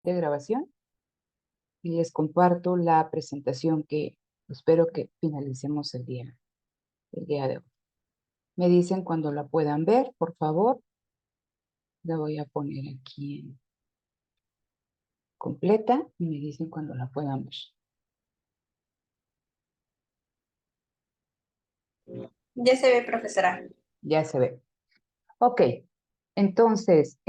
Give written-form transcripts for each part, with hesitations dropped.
de grabación y les comparto la presentación que espero que finalicemos el día de hoy. Me dicen cuando la puedan ver, por favor. La voy a poner aquí en completa y me dicen cuando la puedan ver. Ya se ve, profesora. Ya se ve. Ok, entonces,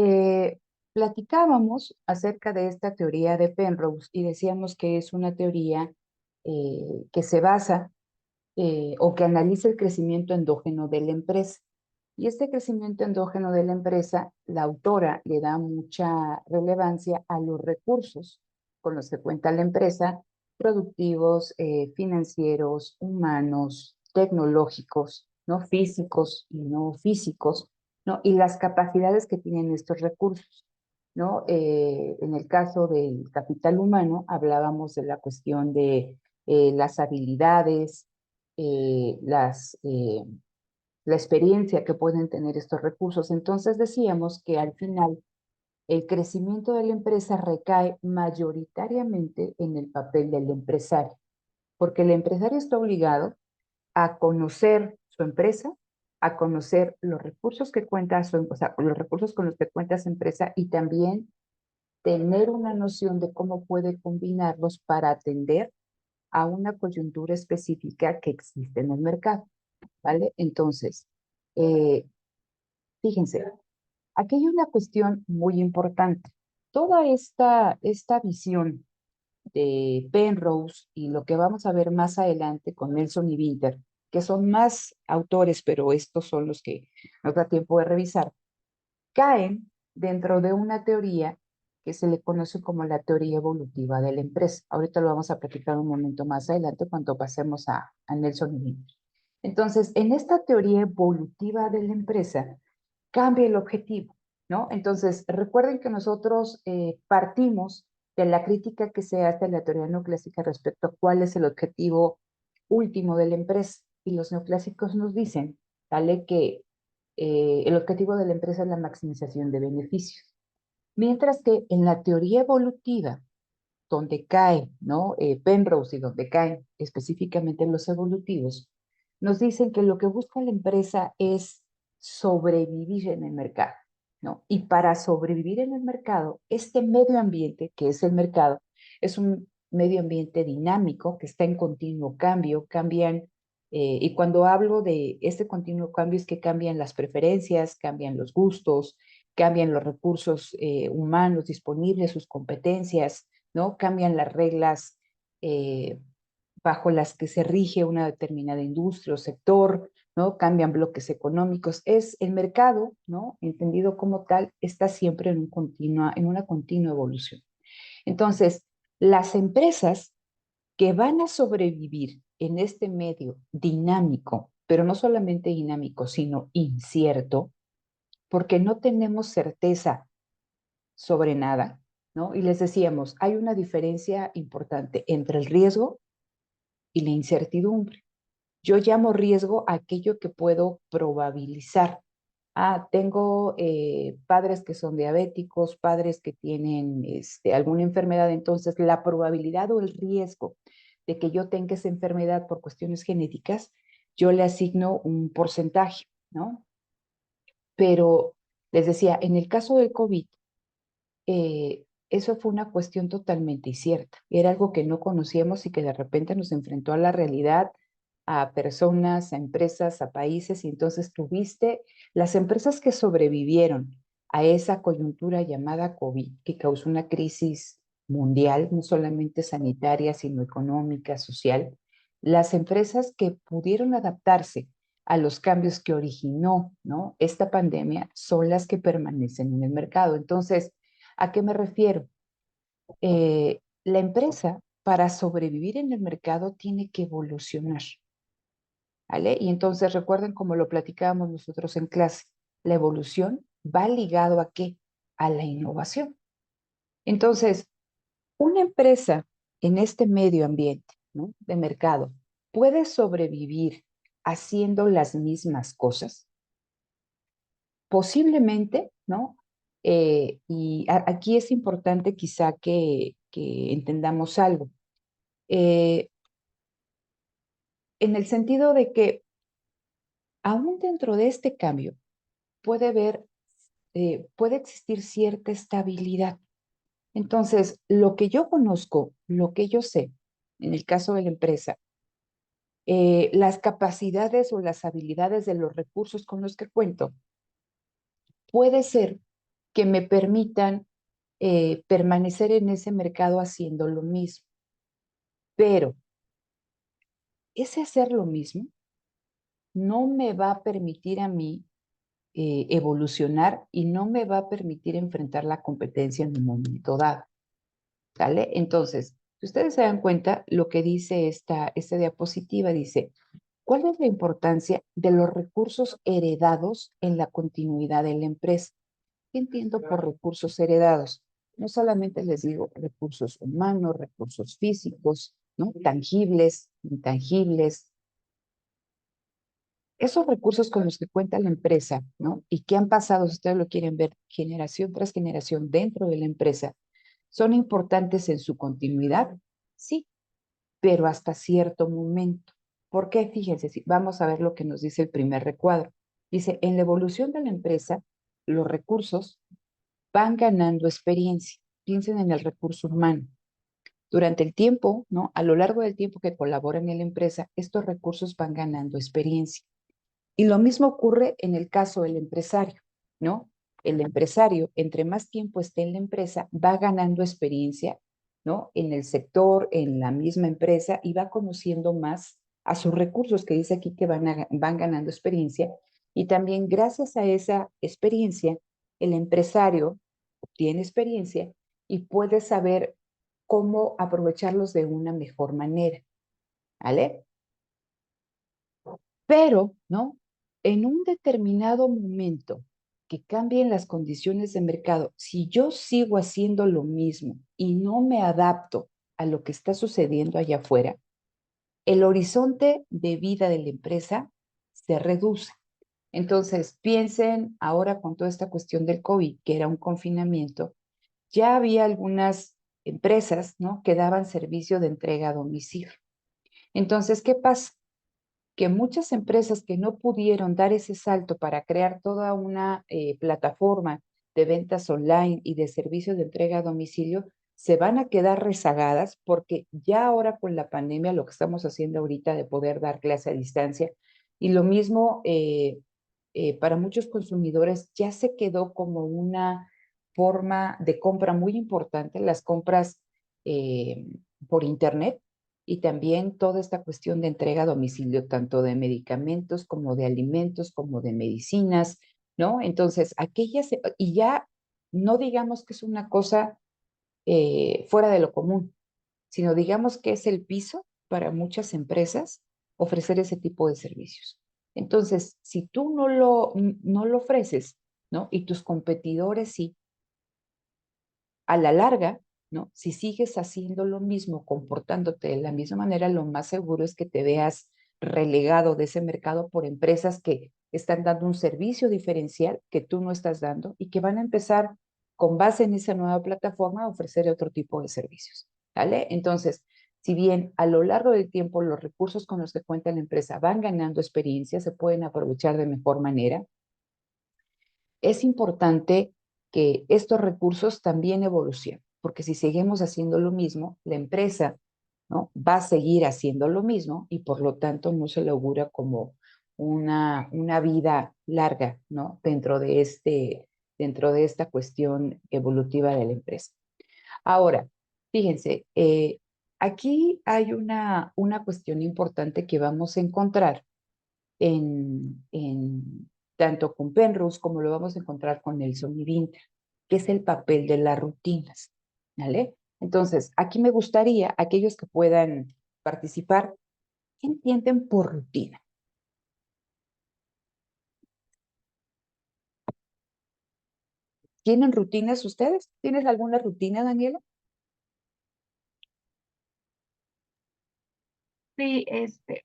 platicábamos acerca de esta teoría de Penrose y decíamos que es una teoría que se basa o que analiza el crecimiento endógeno de la empresa. Y este crecimiento endógeno de la empresa, la autora le da mucha relevancia a los recursos con los que cuenta la empresa, productivos, financieros, humanos, tecnológicos, ¿no? Físicos y no físicos, ¿no? Y las capacidades que tienen estos recursos, ¿no? En el caso del capital humano, hablábamos de la cuestión de las habilidades, la experiencia que pueden tener estos recursos. Entonces decíamos que al final el crecimiento de la empresa recae mayoritariamente en el papel del empresario, porque el empresario está obligado a conocer su empresa, a conocer los recursos que cuenta o sea, los recursos con los que cuenta su empresa y también tener una noción de cómo puede combinarlos para atender a una coyuntura específica que existe en el mercado, ¿vale? Entonces, eh, fíjense, aquí hay una cuestión muy importante. Toda esta visión de Penrose y lo que vamos a ver más adelante con Nelson y Winter, que son más autores, pero estos son los que nos da tiempo de revisar, caen dentro de una teoría que se le conoce como la teoría evolutiva de la empresa. Ahorita lo vamos a platicar un momento más adelante cuando pasemos a Nelson y Winter. Entonces, en esta teoría evolutiva de la empresa, cambia el objetivo, ¿no? Entonces, recuerden que nosotros partimos de la crítica que se hace a la teoría neoclásica respecto a cuál es el objetivo último de la empresa. Y los neoclásicos nos dicen, ¿vale? Que el objetivo de la empresa es la maximización de beneficios. Mientras que en la teoría evolutiva, donde cae, ¿no? Penrose y donde caen específicamente los evolutivos, nos dicen que lo que busca la empresa es sobrevivir en el mercado, ¿no? Y para sobrevivir en el mercado, este medio ambiente, que es el mercado, es un medio ambiente dinámico que está en continuo cambio, cambian, y cuando hablo de este continuo cambio es que cambian las preferencias, cambian los gustos, cambian los recursos humanos disponibles, sus competencias, ¿no? Cambian las reglas eh, bajo las que se rige una determinada industria o sector, ¿no? Cambian bloques económicos. Es el mercado, ¿no? Entendido como tal, está siempre en una continua evolución. Entonces, las empresas que van a sobrevivir en este medio dinámico, pero no solamente dinámico, sino incierto, porque no tenemos certeza sobre nada, ¿no? Y les decíamos, hay una diferencia importante entre el riesgo y la incertidumbre. Yo llamo riesgo a aquello que puedo probabilizar. Tengo padres que son diabéticos, padres que tienen alguna enfermedad, entonces la probabilidad o el riesgo de que yo tenga esa enfermedad por cuestiones genéticas, yo le asigno un porcentaje, ¿no? Pero les decía, en el caso del COVID, eso fue una cuestión totalmente incierta. Era algo que no conocíamos y que de repente nos enfrentó a la realidad, a personas, a empresas, a países, y entonces tuviste las empresas que sobrevivieron a esa coyuntura llamada COVID, que causó una crisis mundial, no solamente sanitaria, sino económica, social. Las empresas que pudieron adaptarse a los cambios que originó, ¿no? Esta pandemia son las que permanecen en el mercado. Entonces, ¿a qué me refiero? La empresa, para sobrevivir en el mercado, tiene que evolucionar, ¿vale? Y entonces recuerden como lo platicábamos nosotros en clase, la evolución va ligado ¿a qué? A la innovación. Entonces, una empresa en este medio ambiente, ¿no? De mercado puede sobrevivir haciendo las mismas cosas. Posiblemente, ¿no? Aquí es importante quizá que entendamos algo, eh, en el sentido de que aún dentro de este cambio puede existir cierta estabilidad. Entonces, lo que yo conozco, lo que yo sé, en el caso de la empresa, las capacidades o las habilidades de los recursos con los que cuento, puede ser que me permitan permanecer en ese mercado haciendo lo mismo. Pero ese hacer lo mismo no me va a permitir a mí evolucionar y no me va a permitir enfrentar la competencia en un momento dado. ¿Sale? Entonces, si ustedes se dan cuenta, lo que dice esta diapositiva dice, ¿cuál es la importancia de los recursos heredados en la continuidad de la empresa? ¿Qué entiendo por recursos heredados? No solamente les digo recursos humanos, recursos físicos, ¿no? Tangibles, intangibles. Esos recursos con los que cuenta la empresa, ¿no? Y que han pasado, si ustedes lo quieren ver, generación tras generación dentro de la empresa, ¿son importantes en su continuidad? Sí, pero hasta cierto momento. ¿Por qué? Fíjense, vamos a ver lo que nos dice el primer recuadro. Dice, en la evolución de la empresa, los recursos van ganando experiencia. Piensen en el recurso humano. Durante el tiempo, ¿no? A lo largo del tiempo que colaboran en la empresa, estos recursos van ganando experiencia. Y lo mismo ocurre en el caso del empresario, ¿no? El empresario, entre más tiempo esté en la empresa, va ganando experiencia, ¿no? En el sector, en la misma empresa, y va conociendo más a sus recursos, que dice aquí que van ganando experiencia. Y también gracias a esa experiencia, el empresario obtiene experiencia y puede saber cómo aprovecharlos de una mejor manera, ¿vale? Pero, ¿no? En un determinado momento que cambien las condiciones de mercado, si yo sigo haciendo lo mismo y no me adapto a lo que está sucediendo allá afuera, el horizonte de vida de la empresa se reduce. Entonces, piensen ahora con toda esta cuestión del COVID, que era un confinamiento, ya había algunas empresas, ¿no? Que daban servicio de entrega a domicilio. Entonces, ¿qué pasa? Que muchas empresas que no pudieron dar ese salto para crear toda una plataforma de ventas online y de servicios de entrega a domicilio, se van a quedar rezagadas porque ya ahora con la pandemia, lo que estamos haciendo ahorita de poder dar clase a distancia, y lo mismo para muchos consumidores ya se quedó como una forma de compra muy importante, las compras eh, por internet y también toda esta cuestión de entrega a domicilio, tanto de medicamentos como de alimentos, como de medicinas, ¿no? Entonces, y ya no digamos que es una cosa fuera de lo común, sino digamos que es el piso para muchas empresas ofrecer ese tipo de servicios. Entonces, si tú no lo ofreces, ¿no? Y tus competidores sí, a la larga, ¿no? Si sigues haciendo lo mismo, comportándote de la misma manera, lo más seguro es que te veas relegado de ese mercado por empresas que están dando un servicio diferencial que tú no estás dando y que van a empezar con base en esa nueva plataforma a ofrecer otro tipo de servicios, ¿vale? Entonces, si bien a lo largo del tiempo los recursos con los que cuenta la empresa van ganando experiencia, se pueden aprovechar de mejor manera, es importante que estos recursos también evolucionen, porque si seguimos haciendo lo mismo, la empresa, ¿no? Va a seguir haciendo lo mismo y por lo tanto no se le augura como una vida larga, ¿no? Dentro de esta cuestión evolutiva de la empresa. Ahora, fíjense, aquí hay una cuestión importante que vamos a encontrar tanto con Penrose como lo vamos a encontrar con Nelson y Winter, que es el papel de las rutinas, ¿vale? Entonces, aquí me gustaría, aquellos que puedan participar, ¿qué entienden por rutina? ¿Tienen rutinas ustedes? ¿Tienes alguna rutina, Daniela? Sí,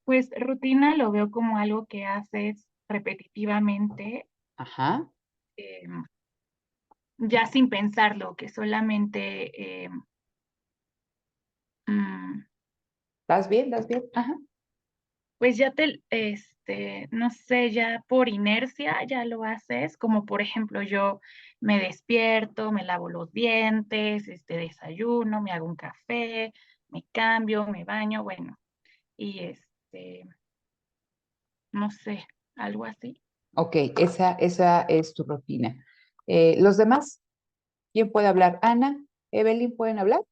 pues rutina lo veo como algo que haces repetitivamente. Ajá, eh, ya sin pensarlo, que solamente, ¿Estás bien? ¿Estás bien? Ajá. pues ya no sé, ya por inercia ya lo haces, como por ejemplo, yo me despierto, me lavo los dientes, desayuno, me hago un café, me cambio, me baño, bueno, y no sé, algo así. Ok, esa es tu rutina. ¿Los demás? ¿Quién puede hablar? Ana, Evelyn, ¿pueden hablar?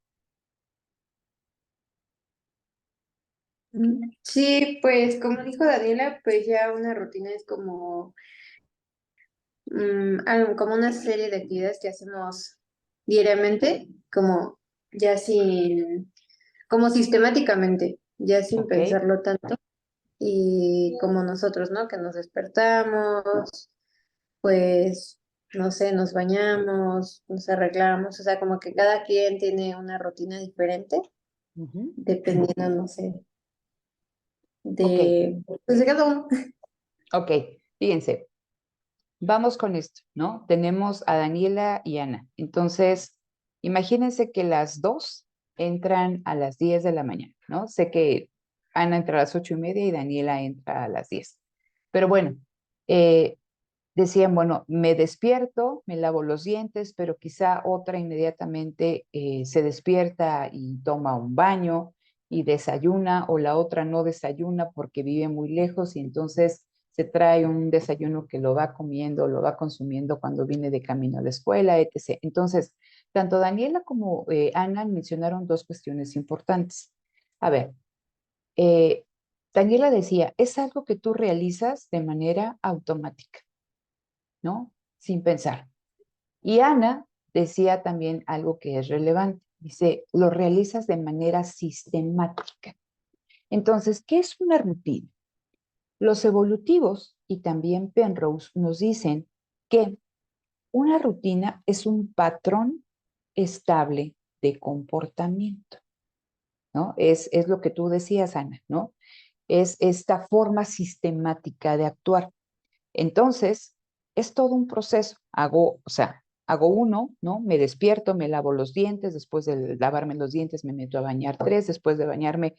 Sí, pues como dijo Daniela, pues ya una rutina es como, como una serie de actividades que hacemos diariamente, como ya sin, como sistemáticamente, ya sin Ok, pensarlo tanto. Y como nosotros, ¿no? Que nos despertamos, pues, no sé, nos bañamos, nos arreglamos, o sea, como que cada quien tiene una rutina diferente, ujú, dependiendo, no sé, ok, pues de cada uno. ok. Fíjense, vamos con esto, ¿no? Tenemos a Daniela y Ana. Entonces, imagínense que las dos entran a las 10 de la mañana, ¿no? Sé que Ana entra a las 8:30 y Daniela entra a las 10. Pero bueno, eh, decían, bueno, me despierto, me lavo los dientes, pero quizá otra inmediatamente se despierta y toma un baño y desayuna, o la otra no desayuna porque vive muy lejos y entonces se trae un desayuno que lo va comiendo, lo va consumiendo cuando viene de camino a la escuela, etc. Entonces, tanto Daniela como Ana mencionaron dos cuestiones importantes. A ver, eh, Daniela decía, es algo que tú realizas de manera automática, ¿no? Sin pensar. Y Ana decía también algo que es relevante. Dice, lo realizas de manera sistemática. Entonces, ¿qué es una rutina? Los evolutivos y también Penrose nos dicen que una rutina es un patrón estable de comportamiento, ¿no? Es lo que tú decías, Ana, ¿no? Es esta forma sistemática de actuar. Entonces, es todo un proceso. Hago uno, ¿no? Me despierto, me lavo los dientes, después de lavarme los dientes me meto a bañar 3, después de bañarme,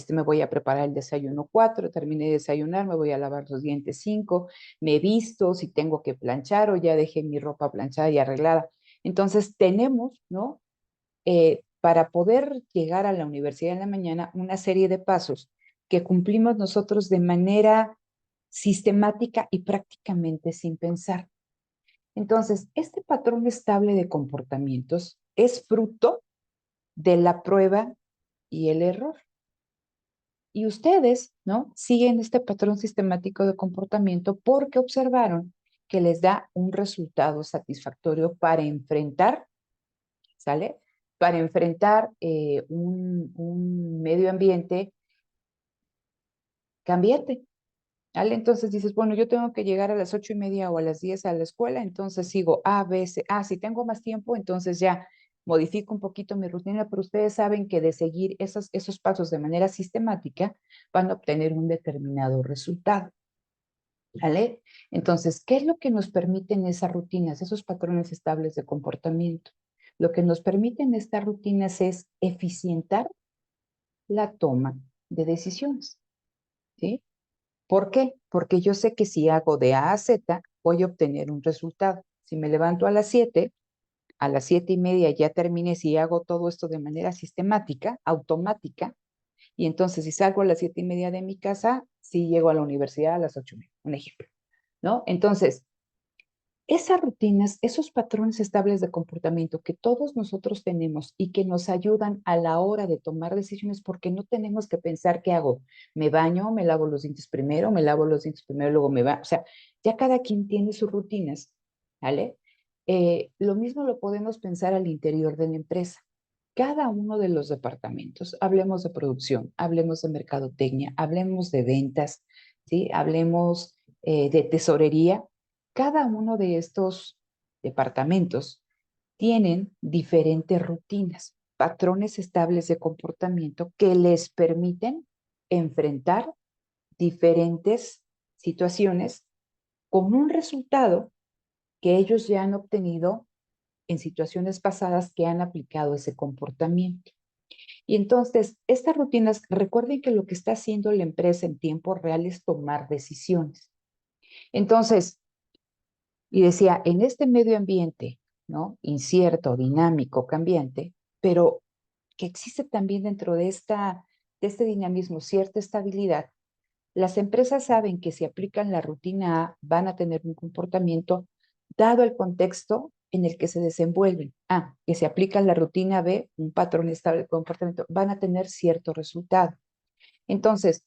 me voy a preparar el desayuno 4, terminé de desayunar, me voy a lavar los dientes 5, me visto, si tengo que planchar o ya dejé mi ropa planchada y arreglada. Entonces, tenemos, ¿no? Para poder llegar a la universidad en la mañana, una serie de pasos que cumplimos nosotros de manera sistemática y prácticamente sin pensar. Entonces, este patrón estable de comportamientos es fruto de la prueba y el error. Y ustedes, ¿no? Siguen este patrón sistemático de comportamiento porque observaron que les da un resultado satisfactorio para enfrentar, ¿sale? Para enfrentar un medio ambiente cambiante. ¿Vale? Entonces dices, bueno, yo tengo que llegar a las 8:30 o a las 10 a la escuela, entonces sigo A, B, C. Si tengo más tiempo, entonces ya modifico un poquito mi rutina, pero ustedes saben que de seguir esos pasos de manera sistemática van a obtener un determinado resultado. ¿Vale? Entonces, ¿qué es lo que nos permiten esas rutinas, esos patrones estables de comportamiento? Lo que nos permiten estas rutinas es eficientar la toma de decisiones, ¿sí? ¿Por qué? Porque yo sé que si hago de A a Z, voy a obtener un resultado. Si me levanto a las 7:30 ya terminé, si hago todo esto de manera sistemática, automática, y entonces si salgo a las 7:30 de mi casa, sí llego a la universidad a las 8:30, un ejemplo, ¿no? Entonces, esas rutinas, esos patrones estables de comportamiento que todos nosotros tenemos y que nos ayudan a la hora de tomar decisiones, porque no tenemos que pensar qué hago. Me baño, me lavo los dientes primero, me lavo los dientes primero, luego me baño. O sea, ya cada quien tiene sus rutinas, ¿vale? Lo mismo lo podemos pensar al interior de la empresa. Cada uno de los departamentos, hablemos de producción, hablemos de mercadotecnia, hablemos de ventas, ¿sí? Hablemos de tesorería. Cada uno de estos departamentos tienen diferentes rutinas, patrones estables de comportamiento que les permiten enfrentar diferentes situaciones con un resultado que ellos ya han obtenido en situaciones pasadas que han aplicado ese comportamiento. Y entonces, estas rutinas, recuerden que lo que está haciendo la empresa en tiempo real es tomar decisiones. Entonces, y decía, en este medio ambiente, ¿no? Incierto, dinámico, cambiante, pero que existe también dentro de este dinamismo cierta estabilidad, las empresas saben que si aplican la rutina A van a tener un comportamiento dado el contexto en el que se desenvuelven. Que si aplican la rutina B, un patrón estable de comportamiento, van a tener cierto resultado. Entonces,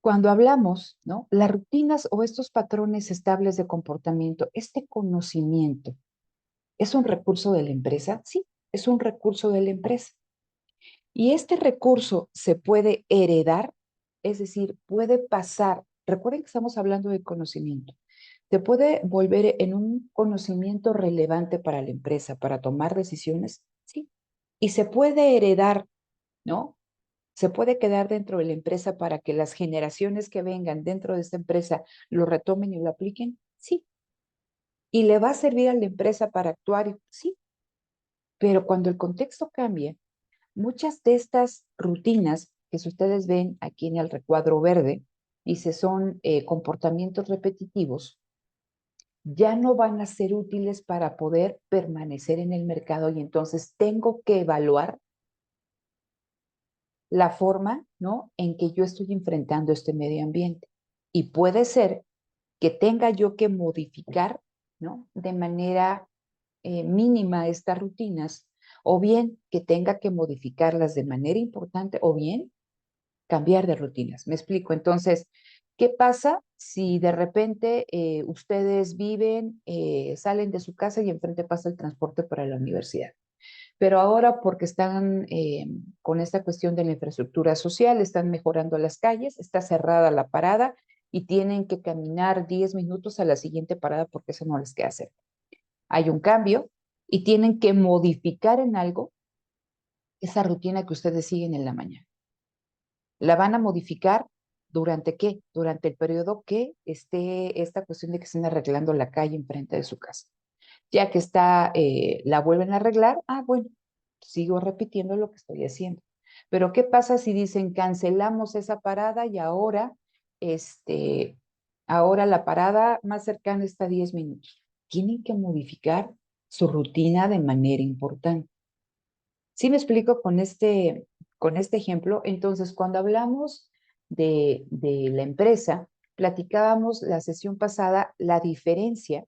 cuando hablamos, ¿no? Las rutinas o estos patrones estables de comportamiento, este conocimiento, ¿es un recurso de la empresa? Sí, es un recurso de la empresa. Y este recurso se puede heredar, es decir, puede pasar. Recuerden que estamos hablando de conocimiento. Se puede volver en un conocimiento relevante para la empresa, para tomar decisiones, sí. Y se puede heredar, ¿no? Se puede quedar dentro de la empresa para que las generaciones que vengan dentro de esta empresa lo retomen y lo apliquen, sí. Y le va a servir a la empresa para actuar, sí. Pero cuando el contexto cambia, muchas de estas rutinas que si ustedes ven aquí en el recuadro verde, dice son comportamientos repetitivos, ya no van a ser útiles para poder permanecer en el mercado y entonces tengo que evaluar la forma, ¿no? En que yo estoy enfrentando este medio ambiente. Y puede ser que tenga yo que modificar, ¿no? De manera mínima estas rutinas, o bien que tenga que modificarlas de manera importante, o bien cambiar de rutinas. Me explico. Entonces, ¿qué pasa si de repente ustedes viven, salen de su casa y enfrente pasa el transporte para la universidad? Pero ahora porque están con esta cuestión de la infraestructura social, están mejorando las calles, está cerrada la parada y tienen que caminar 10 minutos a la siguiente parada porque eso no les queda hacer. Hay un cambio y tienen que modificar en algo esa rutina que ustedes siguen en la mañana. La van a modificar durante qué? Durante el periodo que esté esta cuestión de que estén arreglando la calle enfrente de su casa. Ya que está, la vuelven a arreglar, bueno, sigo repitiendo lo que estoy haciendo. Pero ¿qué pasa si dicen cancelamos esa parada y ahora la parada más cercana está a 10 minutos? Tienen que modificar su rutina de manera importante. ¿Sí me explico con este ejemplo? Entonces, cuando hablamos de la empresa, platicábamos la sesión pasada la diferencia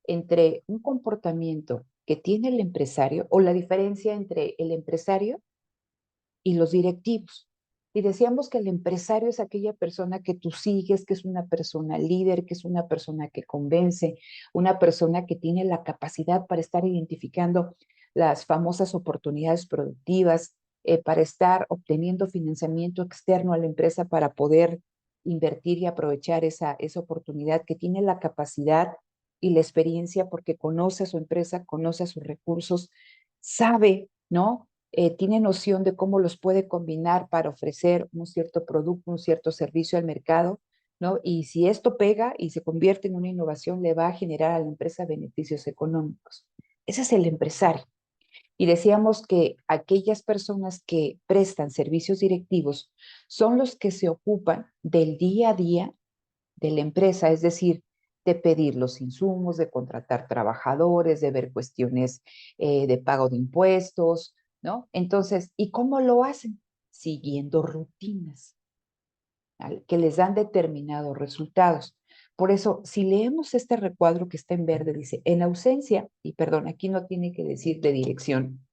entre un comportamiento que tiene el empresario o la diferencia entre el empresario y los directivos. Y decíamos que el empresario es aquella persona que tú sigues, que es una persona líder, que es una persona que convence, una persona que tiene la capacidad para estar identificando las famosas oportunidades productivas, para estar obteniendo financiamiento externo a la empresa para poder invertir y aprovechar esa oportunidad, que tiene la capacidad y la experiencia porque conoce a su empresa, conoce a sus recursos, sabe, ¿no? Tiene noción de cómo los puede combinar para ofrecer un cierto producto, un cierto servicio al mercado, ¿no? Y si esto pega y se convierte en una innovación, le va a generar a la empresa beneficios económicos. Ese es el empresario. Y decíamos que aquellas personas que prestan servicios directivos son los que se ocupan del día a día de la empresa, es decir, de pedir los insumos, de contratar trabajadores, de ver cuestiones de pago de impuestos, ¿no? Entonces, ¿y cómo lo hacen? Siguiendo rutinas, ¿vale? Que les dan determinados resultados. Por eso, si leemos este recuadro que está en verde, dice, en ausencia, y perdón, aquí no tiene que decir de dirección,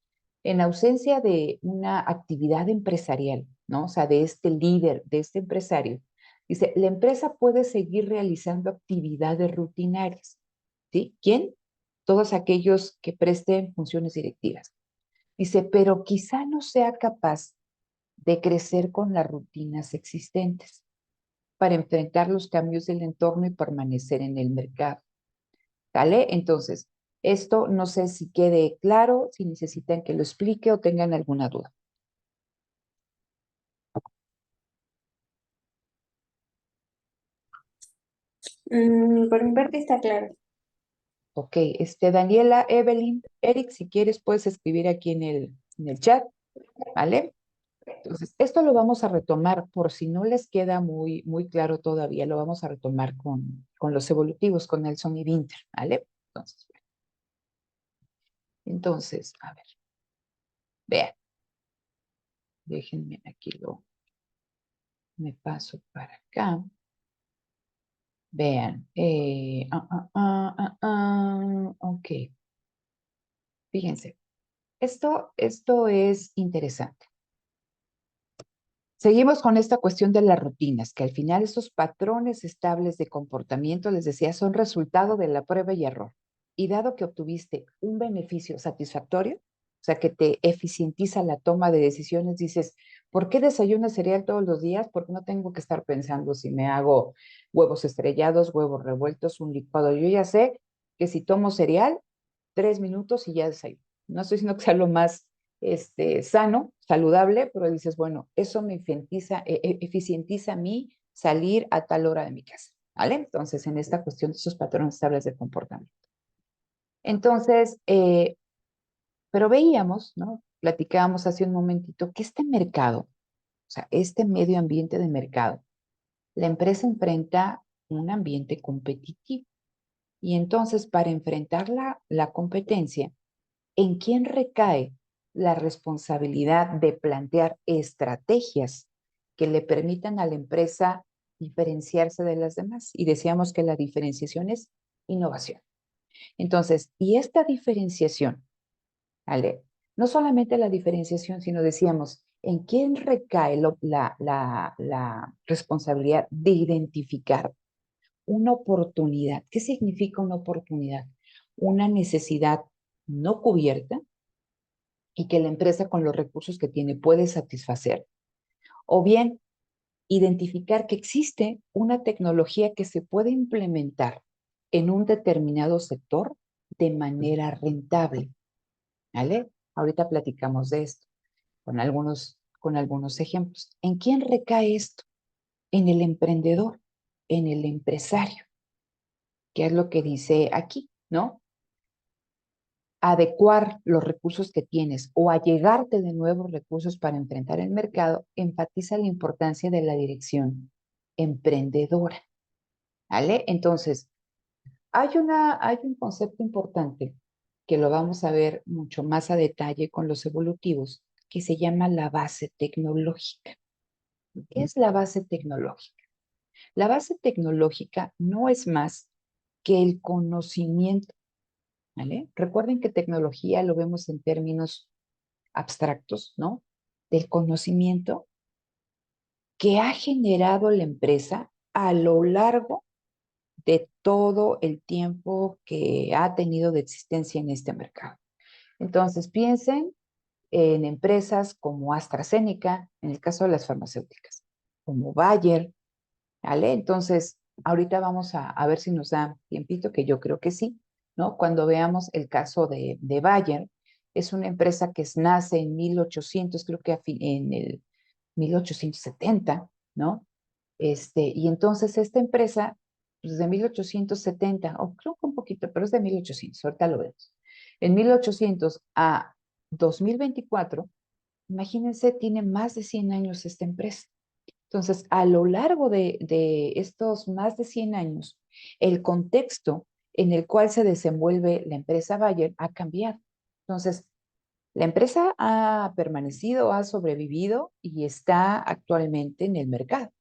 en ausencia de una actividad empresarial, ¿no? O sea, de este líder, de este empresario, dice, la empresa puede seguir realizando actividades rutinarias, ¿sí? ¿Quién? Todos aquellos que presten funciones directivas. Dice, pero quizá no sea capaz de crecer con las rutinas existentes para enfrentar los cambios del entorno y permanecer en el mercado. ¿Vale? Entonces, esto no sé si quede claro, si necesitan que lo explique o tengan alguna duda. Por mi parte está claro. Ok, Daniela, Evelyn, Eric, si quieres puedes escribir aquí en el chat, ¿vale? Entonces, esto lo vamos a retomar por si no les queda muy claro todavía, lo vamos a retomar con los evolutivos, con Nelson y Winter, ¿vale? Entonces, a ver, vean, déjenme aquí me paso para acá. Vean, ok, fíjense, esto es interesante. Seguimos con esta cuestión de las rutinas, que al final esos patrones estables de comportamiento, les decía, son resultado de la prueba y error. Y dado que obtuviste un beneficio satisfactorio, o sea, que te eficientiza la toma de decisiones, dices, ¿por qué desayuno cereal todos los días? Porque no tengo que estar pensando si me hago huevos estrellados, huevos revueltos, un licuado. Yo ya sé que si tomo cereal, 3 minutos y ya desayuno. No estoy diciendo que sea lo más sano, saludable, pero dices, bueno, eso me eficientiza mi salir a tal hora de mi casa, ¿vale? Entonces, en esta cuestión de esos patrones estables de comportamiento. Entonces, pero veíamos, ¿no? Platicábamos hace un momentito que este mercado, o sea, este medio ambiente de mercado, la empresa enfrenta un ambiente competitivo. Y entonces, para enfrentar la competencia, ¿en quién recae la responsabilidad de plantear estrategias que le permitan a la empresa diferenciarse de las demás? Y decíamos que la diferenciación es innovación. Entonces, y esta diferenciación, ¿vale? No solamente la diferenciación, sino decíamos, ¿en quién recae la responsabilidad de identificar una oportunidad? ¿Qué significa una oportunidad? Una necesidad no cubierta y que la empresa con los recursos que tiene puede satisfacer. O bien, identificar que existe una tecnología que se puede implementar en un determinado sector de manera rentable. ¿Vale? Ahorita platicamos de esto con algunos ejemplos. ¿En quién recae esto? En el emprendedor, en el empresario, que es lo que dice aquí, ¿no? Adecuar los recursos que tienes o allegarte de nuevos recursos para enfrentar el mercado, enfatiza la importancia de la dirección emprendedora, ¿vale? Entonces, hay un concepto importante que lo vamos a ver mucho más a detalle con los evolutivos, que se llama la base tecnológica. ¿Qué es la base tecnológica? La base tecnológica no es más que el conocimiento, ¿vale? Recuerden que tecnología lo vemos en términos abstractos, ¿no? Del conocimiento que ha generado la empresa a lo largo de todo el tiempo que ha tenido de existencia en este mercado. Entonces, piensen en empresas como AstraZeneca, en el caso de las farmacéuticas, como Bayer, ¿vale? Entonces, ahorita vamos a ver si nos da tiempito, que yo creo que sí, ¿no? Cuando veamos el caso de Bayer, es una empresa que nace en 1800, creo que en el 1870, ¿no? Y entonces esta empresa, pues de 1870, o creo que un poquito, pero es de 1800, ahorita lo vemos. En 1800 a 2024, imagínense, tiene más de 100 años esta empresa. Entonces, a lo largo de estos más de 100 años, el contexto en el cual se desenvuelve la empresa Bayer ha cambiado. Entonces, la empresa ha permanecido, ha sobrevivido y está actualmente en el mercado.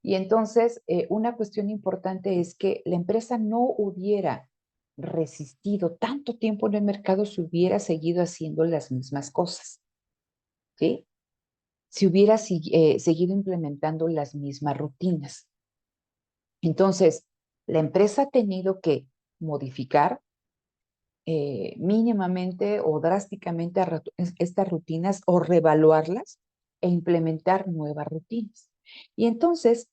Y entonces, una cuestión importante es que la empresa no hubiera resistido tanto tiempo en el mercado si hubiera seguido haciendo las mismas cosas, ¿sí? Si hubiera seguido implementando las mismas rutinas. Entonces, la empresa ha tenido que modificar mínimamente o drásticamente estas rutinas o reevaluarlas e implementar nuevas rutinas. Y entonces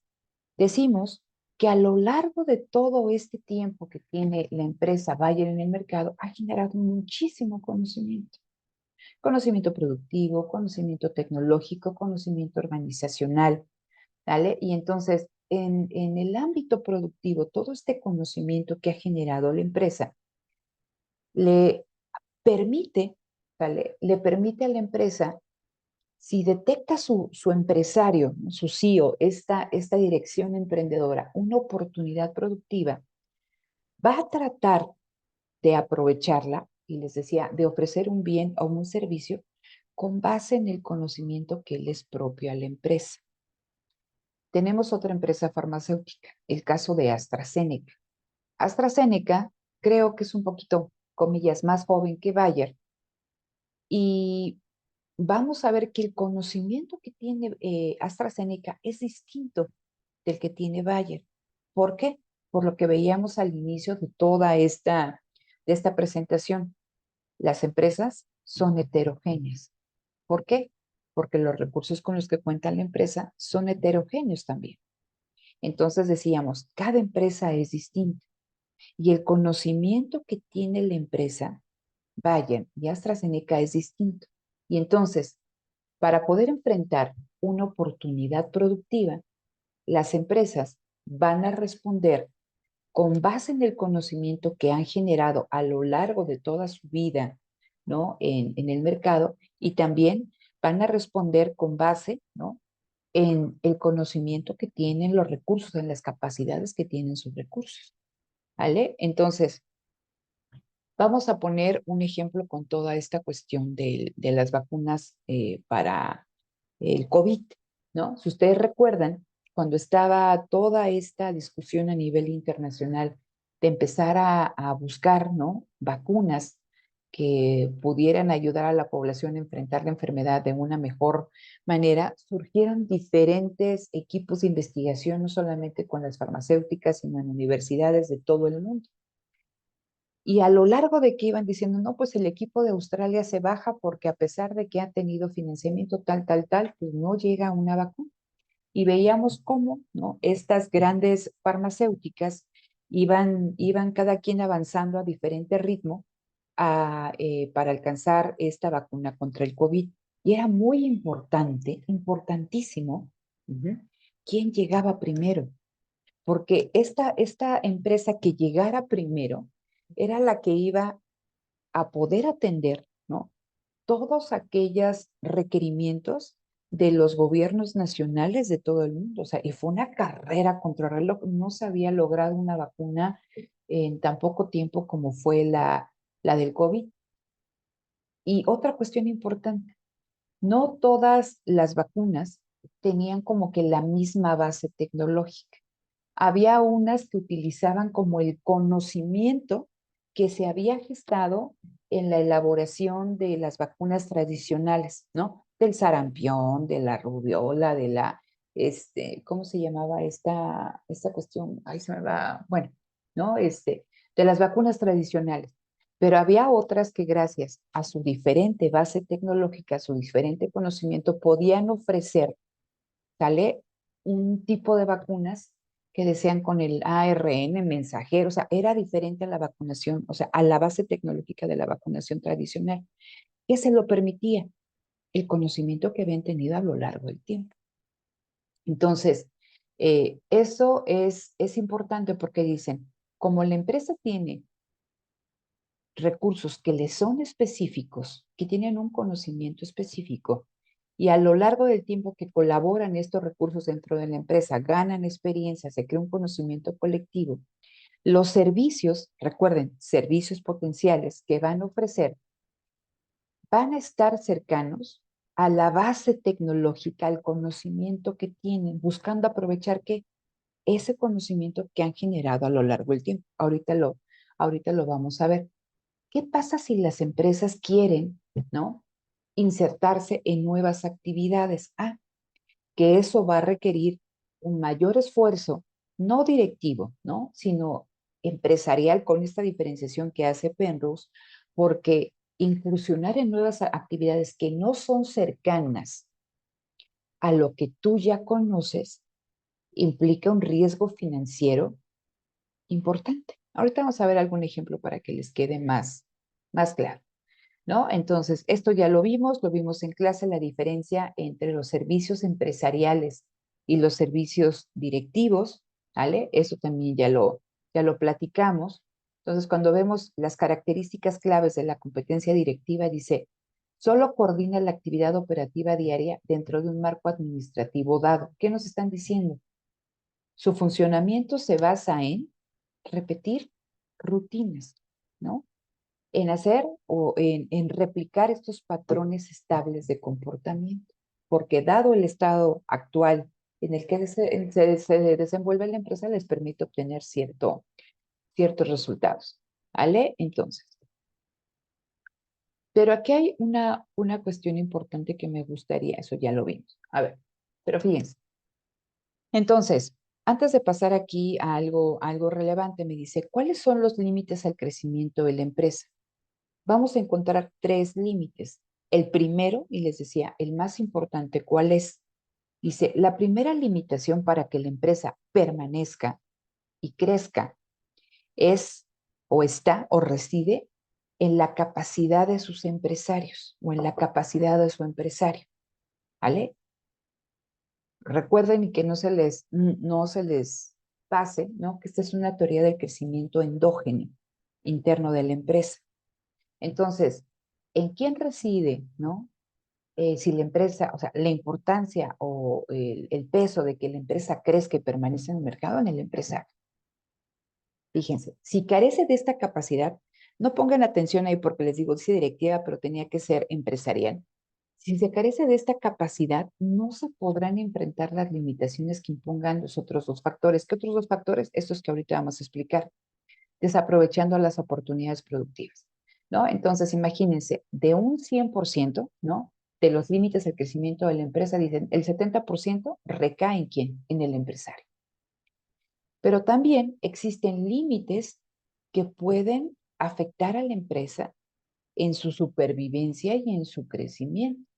decimos que a lo largo de todo este tiempo que tiene la empresa Bayer en el mercado, ha generado muchísimo conocimiento. Conocimiento productivo, conocimiento tecnológico, conocimiento organizacional, ¿vale? Y entonces, en el ámbito productivo, todo este conocimiento que ha generado la empresa le permite, ¿vale? Le permite a la empresa, si detecta su empresario, su CEO, esta dirección emprendedora, una oportunidad productiva, va a tratar de aprovecharla, y les decía, de ofrecer un bien o un servicio con base en el conocimiento que le es propio a la empresa. Tenemos otra empresa farmacéutica, el caso de AstraZeneca. AstraZeneca creo que es un poquito, comillas, más joven que Bayer, y vamos a ver que el conocimiento que tiene AstraZeneca es distinto del que tiene Bayer. ¿Por qué? Por lo que veíamos al inicio de toda de esta presentación. Las empresas son heterogéneas. ¿Por qué? Porque los recursos con los que cuenta la empresa son heterogéneos también. Entonces decíamos, cada empresa es distinta y el conocimiento que tiene la empresa, Bayer y AstraZeneca, es distinto. Y entonces, para poder enfrentar una oportunidad productiva, las empresas van a responder con base en el conocimiento que han generado a lo largo de toda su vida, ¿no? En el mercado, y también van a responder con base, ¿no? En el conocimiento que tienen los recursos, en las capacidades que tienen sus recursos, ¿vale? Entonces, vamos a poner un ejemplo con toda esta cuestión de las vacunas para el COVID, ¿no? Si ustedes recuerdan, cuando estaba toda esta discusión a nivel internacional de empezar a buscar, ¿no? Vacunas que pudieran ayudar a la población a enfrentar la enfermedad de una mejor manera, surgieron diferentes equipos de investigación, no solamente con las farmacéuticas, sino en universidades de todo el mundo. Y a lo largo de que iban diciendo, no, pues el equipo de Australia se baja porque a pesar de que ha tenido financiamiento tal, pues no llega a una vacuna. Y veíamos cómo, ¿no? Estas grandes farmacéuticas iban cada quien avanzando a diferente ritmo para alcanzar esta vacuna contra el COVID. Y era muy importante, importantísimo, quién llegaba primero, porque esta empresa que llegara primero era la que iba a poder atender, ¿no? Todos aquellos requerimientos de los gobiernos nacionales de todo el mundo. O sea, y fue una carrera contra el reloj. No se había logrado una vacuna en tan poco tiempo como fue la del COVID. Y otra cuestión importante, no todas las vacunas tenían como que la misma base tecnológica. Había unas que utilizaban como el conocimiento que se había gestado en la elaboración de las vacunas tradicionales, ¿no? Del sarampión, de la rubiola, de la, ¿cómo se llamaba esta cuestión? Ahí se me va, bueno, ¿no? De las vacunas tradicionales. Pero había otras que gracias a su diferente base tecnológica, a su diferente conocimiento, podían ofrecer, ¿sale? Un tipo de vacunas que decían con el ARN mensajero, o sea, era diferente a la vacunación, o sea, a la base tecnológica de la vacunación tradicional. ¿Qué se lo permitía? El conocimiento que habían tenido a lo largo del tiempo. Entonces, eso es importante porque dicen, como la empresa tiene recursos que le son específicos, que tienen un conocimiento específico, y a lo largo del tiempo que colaboran estos recursos dentro de la empresa, ganan experiencia, se crea un conocimiento colectivo. Los servicios, recuerden, servicios potenciales que van a ofrecer, van a estar cercanos a la base tecnológica, al conocimiento que tienen, buscando aprovechar que ese conocimiento que han generado a lo largo del tiempo. Ahorita lo vamos a ver. ¿Qué pasa si las empresas quieren, ¿no? Insertarse en nuevas actividades? Que eso va a requerir un mayor esfuerzo, no directivo, ¿no? Sino empresarial, con esta diferenciación que hace Penrose, porque incursionar en nuevas actividades que no son cercanas a lo que tú ya conoces implica un riesgo financiero importante. Ahorita vamos a ver algún ejemplo para que les quede más claro, ¿no? Entonces, esto ya lo vimos en clase, la diferencia entre los servicios empresariales y los servicios directivos, ¿vale? Eso también ya lo platicamos. Entonces, cuando vemos las características claves de la competencia directiva, dice, solo coordina la actividad operativa diaria dentro de un marco administrativo dado. ¿Qué nos están diciendo? Su funcionamiento se basa en repetir rutinas, ¿no? En hacer o en replicar estos patrones estables de comportamiento, porque dado el estado actual en el que se desenvuelve la empresa, les permite obtener ciertos resultados. ¿Vale? Entonces, pero aquí hay una cuestión importante que me gustaría, eso ya lo vimos. A ver, pero fíjense. Entonces, antes de pasar aquí a algo relevante, me dice, ¿cuáles son los límites al crecimiento de la empresa? Vamos a encontrar 3 límites. El primero, y les decía, el más importante, ¿cuál es? Dice, la primera limitación para que la empresa permanezca y crezca es o está o reside en la capacidad de sus empresarios o en la capacidad de su empresario. ¿Vale? Recuerden que no se les pase, ¿no? Que esta es una teoría del crecimiento endógeno interno de la empresa. Entonces, ¿en quién reside, no? Si la empresa, o sea, la importancia o el peso de que la empresa crezca y permanezca en el mercado, en el empresario. Fíjense, si carece de esta capacidad, no pongan atención ahí porque les digo, dice directiva, pero tenía que ser empresarial. Si se carece de esta capacidad, no se podrán enfrentar las limitaciones que impongan los otros 2 factores. ¿Qué otros 2 factores? Estos que ahorita vamos a explicar. Desaprovechando las oportunidades productivas, ¿no? Entonces, imagínense, de un 100%, ¿no? De los límites del crecimiento de la empresa, dicen, el 70% recae en quién? En el empresario. Pero también existen límites que pueden afectar a la empresa en su supervivencia y en su crecimiento.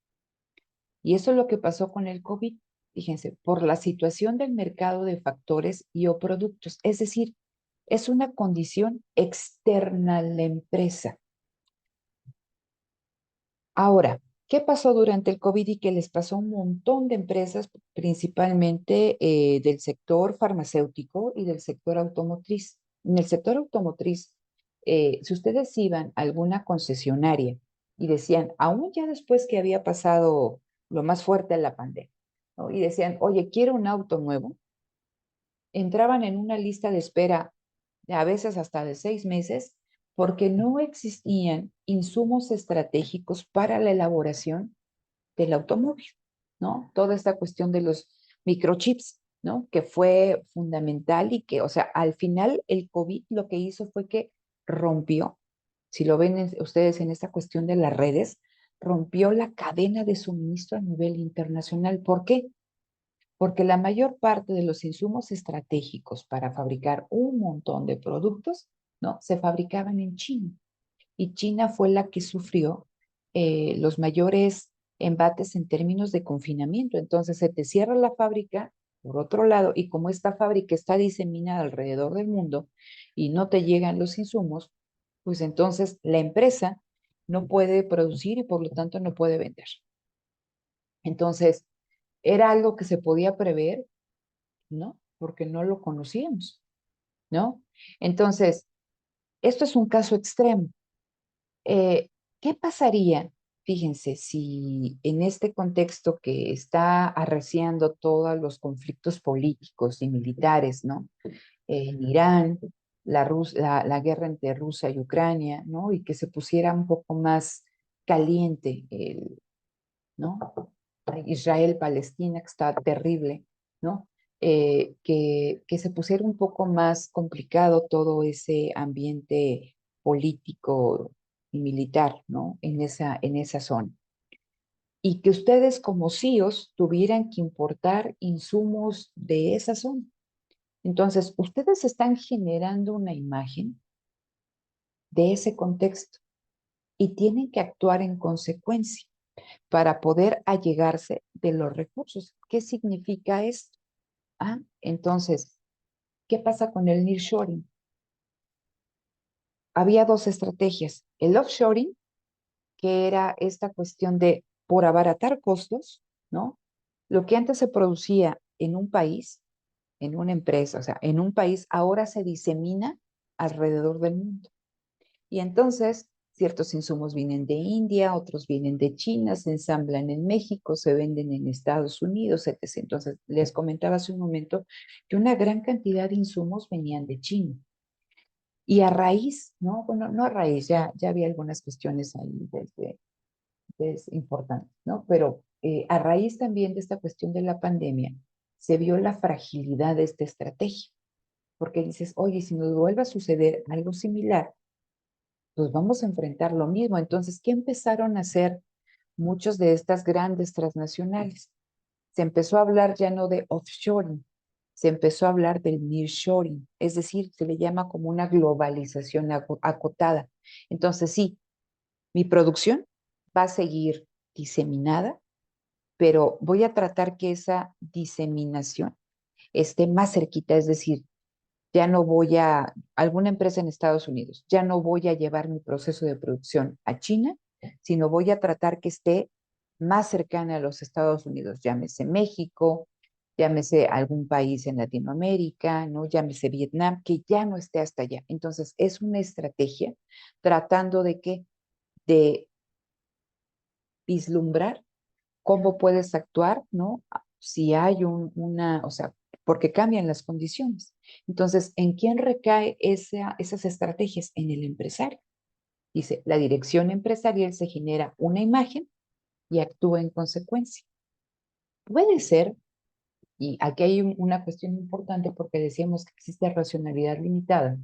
Y eso es lo que pasó con el COVID, fíjense, por la situación del mercado de factores y o productos. Es decir, es una condición externa a la empresa. Ahora, ¿qué pasó durante el COVID y qué les pasó a un montón de empresas, principalmente del sector farmacéutico y del sector automotriz? En el sector automotriz, si ustedes iban a alguna concesionaria y decían, aún ya después que había pasado lo más fuerte de la pandemia, ¿no? Y decían, oye, quiero un auto nuevo, entraban en una lista de espera a veces hasta de 6 meses, porque no existían insumos estratégicos para la elaboración del automóvil, ¿no? Toda esta cuestión de los microchips, ¿no? Que fue fundamental y que, o sea, al final el COVID lo que hizo fue que rompió, si lo ven ustedes en esta cuestión de las redes, rompió la cadena de suministro a nivel internacional. ¿Por qué? Porque la mayor parte de los insumos estratégicos para fabricar un montón de productos, ¿no? Se fabricaban en China. Y China fue la que sufrió los mayores embates en términos de confinamiento. Entonces se te cierra la fábrica, por otro lado, y como esta fábrica está diseminada alrededor del mundo y no te llegan los insumos, pues entonces la empresa no puede producir y por lo tanto no puede vender. Entonces, era algo que se podía prever, ¿no? Porque no lo conocíamos, ¿no? Entonces, esto es un caso extremo. Eh, ¿Qué pasaría, fíjense, si en este contexto que está arreciando todos los conflictos políticos y militares, ¿no? En Irán, la guerra entre Rusia y Ucrania, ¿no? Y que se pusiera un poco más caliente, ¿no? Israel-Palestina, que está terrible, ¿no? Que se pusiera un poco más complicado todo ese ambiente político y militar, ¿no? En esa zona. Y que ustedes como CEOs tuvieran que importar insumos de esa zona. Entonces, ustedes están generando una imagen de ese contexto y tienen que actuar en consecuencia para poder allegarse de los recursos. ¿Qué significa esto? Entonces, ¿qué pasa con el nearshoring? Había 2 estrategias. El offshoring, que era esta cuestión de por abaratar costos, ¿no? Lo que antes se producía en un país, en una empresa, o sea, en un país, ahora se disemina alrededor del mundo. Y entonces, ciertos insumos vienen de India, otros vienen de China, se ensamblan en México, se venden en Estados Unidos, etc. Entonces, les comentaba hace un momento que una gran cantidad de insumos venían de China. Y a raíz, ¿no? Bueno, no a raíz, ya había algunas cuestiones ahí importantes, ¿no? Pero a raíz también de esta cuestión de la pandemia, se vio la fragilidad de esta estrategia. Porque dices, oye, si nos vuelve a suceder algo similar, pues vamos a enfrentar lo mismo. Entonces, ¿qué empezaron a hacer muchos de estas grandes transnacionales? Se empezó a hablar ya no de offshoring, se empezó a hablar del nearshoring, es decir, se le llama como una globalización acotada. Entonces, sí, mi producción va a seguir diseminada, pero voy a tratar que esa diseminación esté más cerquita, es decir, ya no voy a, alguna empresa en Estados Unidos, ya no voy a llevar mi proceso de producción a China, sino voy a tratar que esté más cercana a los Estados Unidos, llámese México, llámese algún país en Latinoamérica, ¿no? Llámese Vietnam, que ya no esté hasta allá. Entonces, es una estrategia tratando de que, de vislumbrar cómo puedes actuar, ¿no? Si hay o sea, porque cambian las condiciones. Entonces, ¿en quién recae esas estrategias? En el empresario. Dice, la dirección empresarial se genera una imagen y actúa en consecuencia. Puede ser, y aquí hay una cuestión importante porque decíamos que existe racionalidad limitada,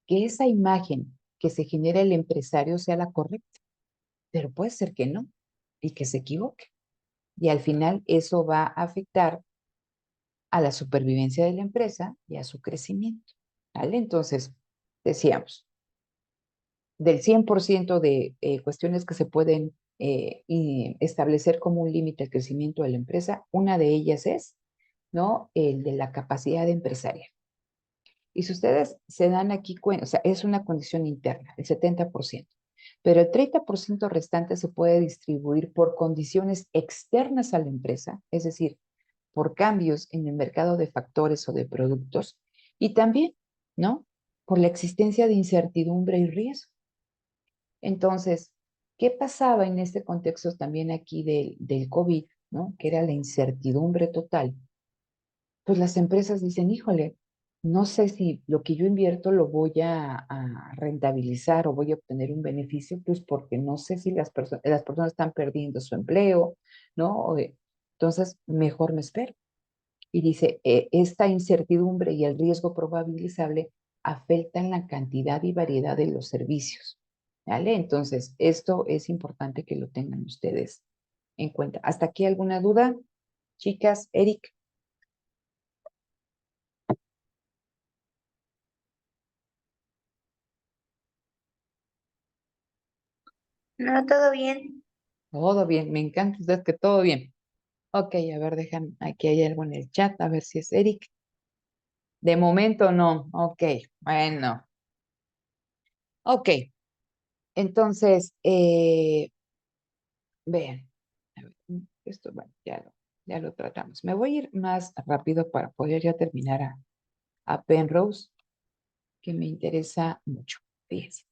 que esa imagen que se genera el empresario sea la correcta, pero puede ser que no y que se equivoque. Y al final eso va a afectar a la supervivencia de la empresa y a su crecimiento. ¿Vale? Entonces, decíamos, del 100% de cuestiones que se pueden establecer como un límite al crecimiento de la empresa, una de ellas es, ¿no? El de la capacidad empresarial. Y si ustedes se dan aquí cuenta, o sea, es una condición interna, el 70%, pero el 30% restante se puede distribuir por condiciones externas a la empresa, es decir, por cambios en el mercado de factores o de productos y también, ¿no? Por la existencia de incertidumbre y riesgo. Entonces, ¿qué pasaba en este contexto también aquí del COVID, ¿no? Que era la incertidumbre total. Pues las empresas dicen, híjole, no sé si lo que yo invierto lo voy a rentabilizar o voy a obtener un beneficio, pues porque no sé si las personas están perdiendo su empleo, ¿no? Entonces, mejor me espero. Y dice, esta incertidumbre y el riesgo probabilizable afectan la cantidad y variedad de los servicios. ¿Vale? Entonces, esto es importante que lo tengan ustedes en cuenta. ¿Hasta aquí alguna duda? Chicas, Eric. No, todo bien. Todo bien, me encanta usted que todo bien. Ok, a ver, déjame, aquí hay algo en el chat, a ver si es Eric. De momento no, ok, bueno. Ok, entonces, vean, a ver, esto, bueno, ya lo tratamos. Me voy a ir más rápido para poder ya terminar a Penrose, que me interesa mucho. Fíjense.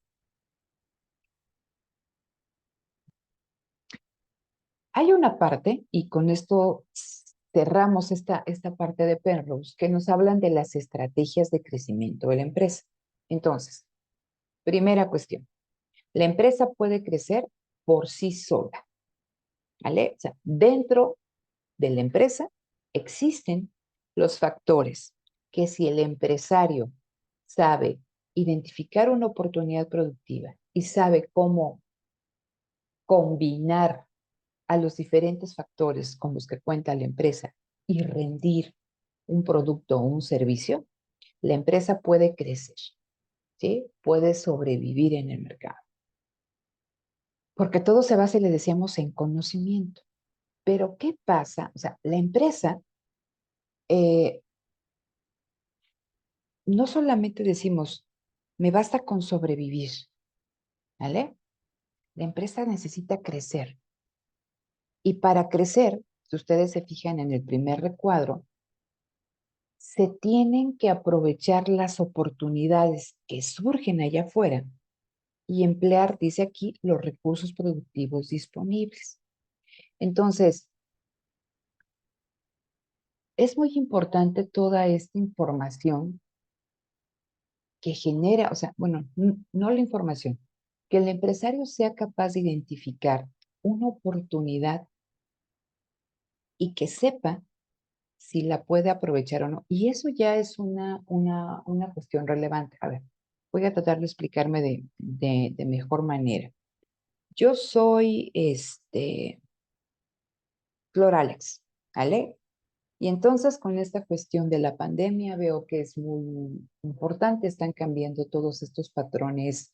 Hay una parte, y con esto cerramos esta parte de Penrose, que nos hablan de las estrategias de crecimiento de la empresa. Entonces, primera cuestión, la empresa puede crecer por sí sola, ¿vale? O sea, dentro de la empresa existen los factores que si el empresario sabe identificar una oportunidad productiva y sabe cómo combinar a los diferentes factores con los que cuenta la empresa y rendir un producto o un servicio, la empresa puede crecer, ¿sí? Puede sobrevivir en el mercado. Porque todo se basa, le decíamos, en conocimiento. Pero ¿qué pasa? O sea, la empresa, eh, no solamente decimos, me basta con sobrevivir, ¿vale? La empresa necesita crecer. Y para crecer, si ustedes se fijan en el primer recuadro, se tienen que aprovechar las oportunidades que surgen allá afuera y emplear, dice aquí, los recursos productivos disponibles. Entonces, es muy importante toda esta información que genera, o sea, bueno, no la información, que el empresario sea capaz de identificar una oportunidad y que sepa si la puede aprovechar o no. Y eso ya es una cuestión relevante. A ver, voy a tratar de explicarme de mejor manera. Yo soy, Cloralex, ¿vale? Y entonces con esta cuestión de la pandemia veo que es muy importante, están cambiando todos estos patrones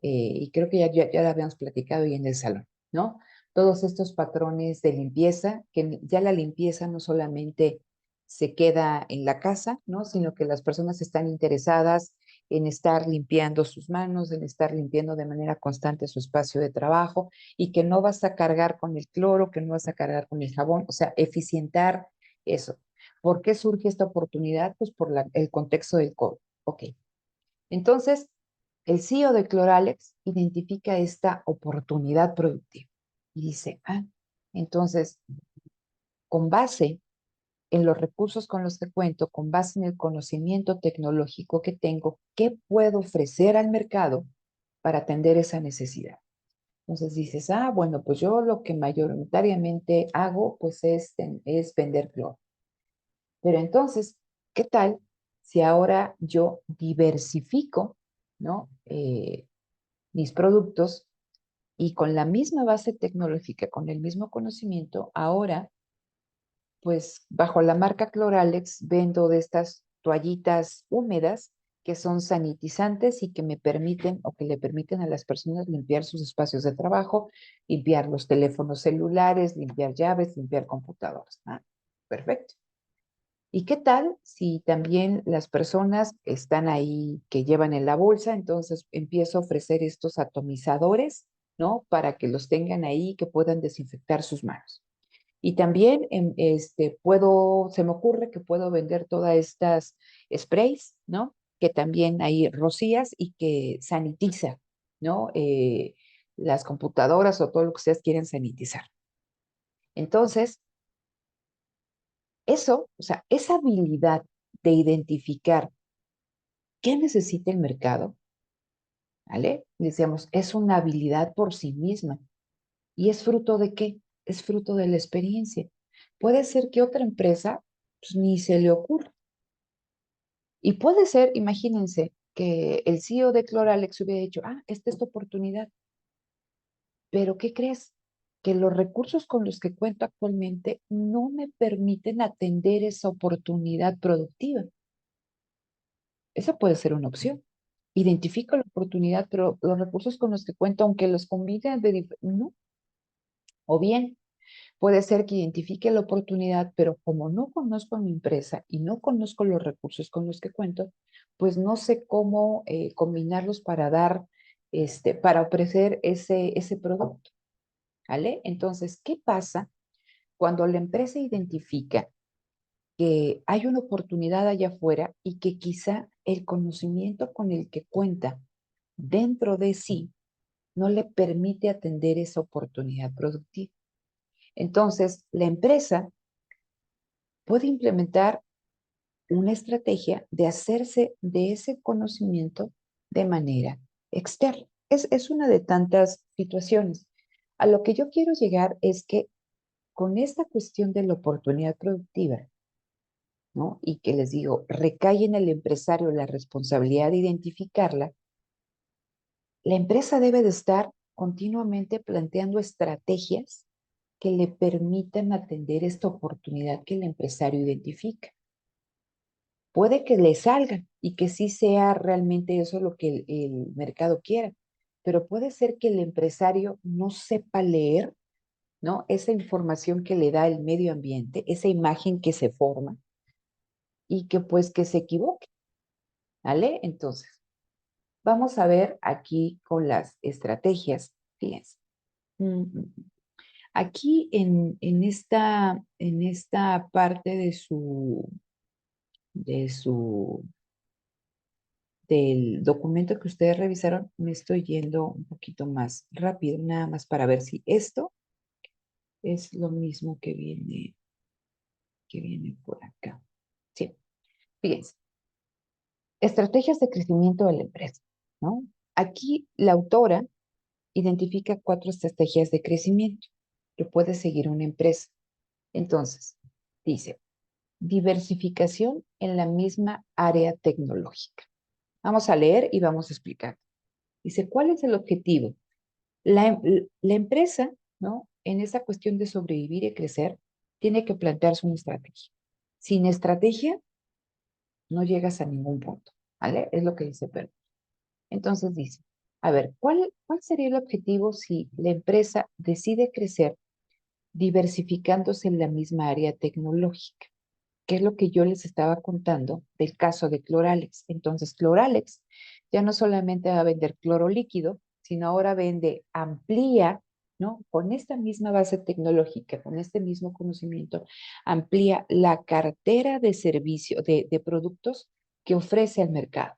y creo que ya lo habíamos platicado ahí en el salón, ¿no? Todos estos patrones de limpieza, que ya la limpieza no solamente se queda en la casa, ¿no? Sino que las personas están interesadas en estar limpiando sus manos, en estar limpiando de manera constante su espacio de trabajo y que no vas a cargar con el cloro, que no vas a cargar con el jabón, o sea, eficientar eso. ¿Por qué surge esta oportunidad? Pues por el contexto del COVID. Ok. Entonces, el CEO de Cloralex identifica esta oportunidad productiva y dice, entonces, con base en los recursos con los que cuento, con base en el conocimiento tecnológico que tengo, ¿qué puedo ofrecer al mercado para atender esa necesidad? Entonces dices, bueno, pues yo lo que mayoritariamente hago, pues es vender cloro. Pero entonces, ¿qué tal si ahora yo diversifico, ¿no? Mis productos y con la misma base tecnológica, con el mismo conocimiento, ahora, pues bajo la marca Cloralex vendo de estas toallitas húmedas que son sanitizantes y que me permiten o que le permiten a las personas limpiar sus espacios de trabajo, limpiar los teléfonos celulares, limpiar llaves, limpiar computadoras. Perfecto. ¿Y qué tal si también las personas están ahí que llevan en la bolsa? Entonces empiezo a ofrecer estos atomizadores, ¿no? Para que los tengan ahí, que puedan desinfectar sus manos. Y también se me ocurre que puedo vender todas estas sprays, ¿no? Que también hay rocías y que sanitiza, ¿no? Las computadoras o todo lo que ustedes quieren sanitizar. Entonces, eso, o sea, esa habilidad de identificar qué necesita el mercado, ¿vale? Decíamos, es una habilidad por sí misma. ¿Y es fruto de qué? Es fruto de la experiencia. Puede ser que otra empresa pues, ni se le ocurra. Y puede ser, imagínense, que el CEO de Cloralex hubiera dicho, esta es tu oportunidad. Pero ¿qué crees? Que los recursos con los que cuento actualmente no me permiten atender esa oportunidad productiva. Esa puede ser una opción. Identifico la oportunidad, pero los recursos con los que cuento, aunque los combine, no. O bien, puede ser que identifique la oportunidad, pero como no conozco a mi empresa y no conozco los recursos con los que cuento, pues no sé cómo combinarlos para para ofrecer ese producto, ¿vale? Entonces, ¿qué pasa cuando la empresa identifica que hay una oportunidad allá afuera y que quizá el conocimiento con el que cuenta dentro de sí no le permite atender esa oportunidad productiva? Entonces, la empresa puede implementar una estrategia de hacerse de ese conocimiento de manera externa. Es una de tantas situaciones. A lo que yo quiero llegar es que con esta cuestión de la oportunidad productiva, ¿no? Y que les digo, recae en el empresario la responsabilidad de identificarla, la empresa debe de estar continuamente planteando estrategias que le permitan atender esta oportunidad que el empresario identifica. Puede que le salgan y que sí sea realmente eso lo que el mercado quiera, pero puede ser que el empresario no sepa leer, ¿no? Esa información que le da el medio ambiente, esa imagen que se forma y que pues que se equivoque, ¿vale? Entonces, vamos a ver aquí con las estrategias, fíjense. Aquí en esta parte de de del documento que ustedes revisaron, me estoy yendo un poquito más rápido, nada más para ver si esto es lo mismo que viene por acá. Sí, fíjense. Estrategias de crecimiento de la empresa, ¿no? Aquí la autora identifica 4 estrategias de crecimiento que puede seguir una empresa. Entonces, dice, diversificación en la misma área tecnológica. Vamos a leer y vamos a explicar. Dice, ¿cuál es el objetivo? La empresa, ¿no? En esa cuestión de sobrevivir y crecer, tiene que plantearse una estrategia. Sin estrategia, no llegas a ningún punto, ¿vale? Es lo que dice Pedro. Entonces dice, a ver, ¿cuál sería el objetivo si la empresa decide crecer diversificándose en la misma área tecnológica? Que es lo que yo les estaba contando del caso de Cloralex. Entonces, Cloralex ya no solamente va a vender cloro líquido, sino ahora amplía, ¿no? Con esta misma base tecnológica, con este mismo conocimiento, amplía la cartera de servicio, de productos que ofrece al mercado.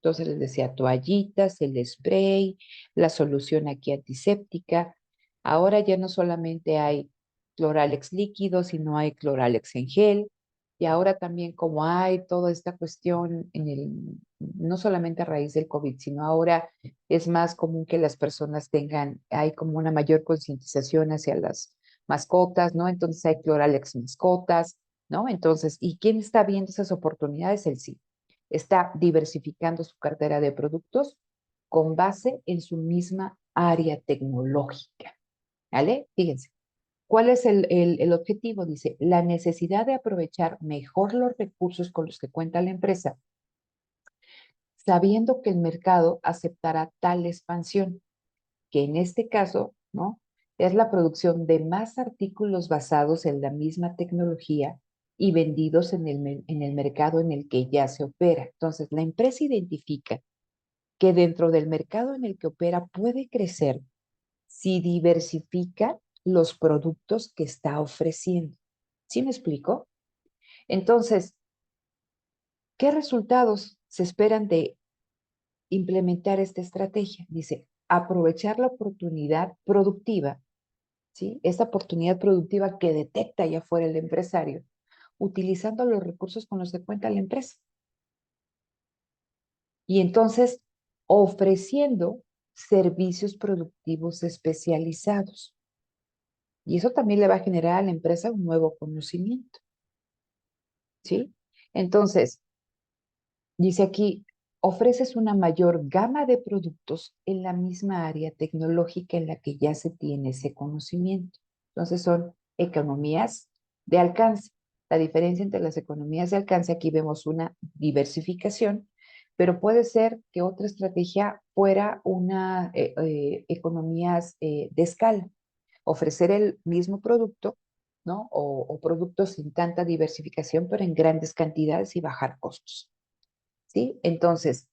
Entonces les decía toallitas, el spray, la solución aquí antiséptica. Ahora ya no solamente hay Cloralex líquido, sino hay Cloralex en gel. Y ahora también como hay toda esta cuestión no solamente a raíz del COVID, sino ahora es más común que las personas hay como una mayor concientización hacia las mascotas, ¿no? Entonces hay Cloralex mascotas, ¿no? Entonces, ¿y quién está viendo esas oportunidades? El sí. Está diversificando su cartera de productos con base en su misma área tecnológica, ¿vale? Fíjense. ¿Cuál es el objetivo? Dice, la necesidad de aprovechar mejor los recursos con los que cuenta la empresa, sabiendo que el mercado aceptará tal expansión, que en este caso, ¿no? Es la producción de más artículos basados en la misma tecnología y vendidos en el mercado en el que ya se opera. Entonces, la empresa identifica que dentro del mercado en el que opera puede crecer si diversifica los productos que está ofreciendo. ¿Sí me explico? Entonces, ¿qué resultados se esperan de implementar esta estrategia? Dice, aprovechar la oportunidad productiva, ¿sí? Esta oportunidad productiva que detecta allá afuera el empresario, utilizando los recursos con los que cuenta la empresa. Y entonces, ofreciendo servicios productivos especializados. Y eso también le va a generar a la empresa un nuevo conocimiento, ¿sí? Entonces, dice aquí, ofreces una mayor gama de productos en la misma área tecnológica en la que ya se tiene ese conocimiento. Entonces son economías de alcance. La diferencia entre las economías de alcance, aquí vemos una diversificación, pero puede ser que otra estrategia fuera una economías de escala, ofrecer el mismo producto, ¿no? O productos sin tanta diversificación, pero en grandes cantidades y bajar costos. ¿Sí? Entonces,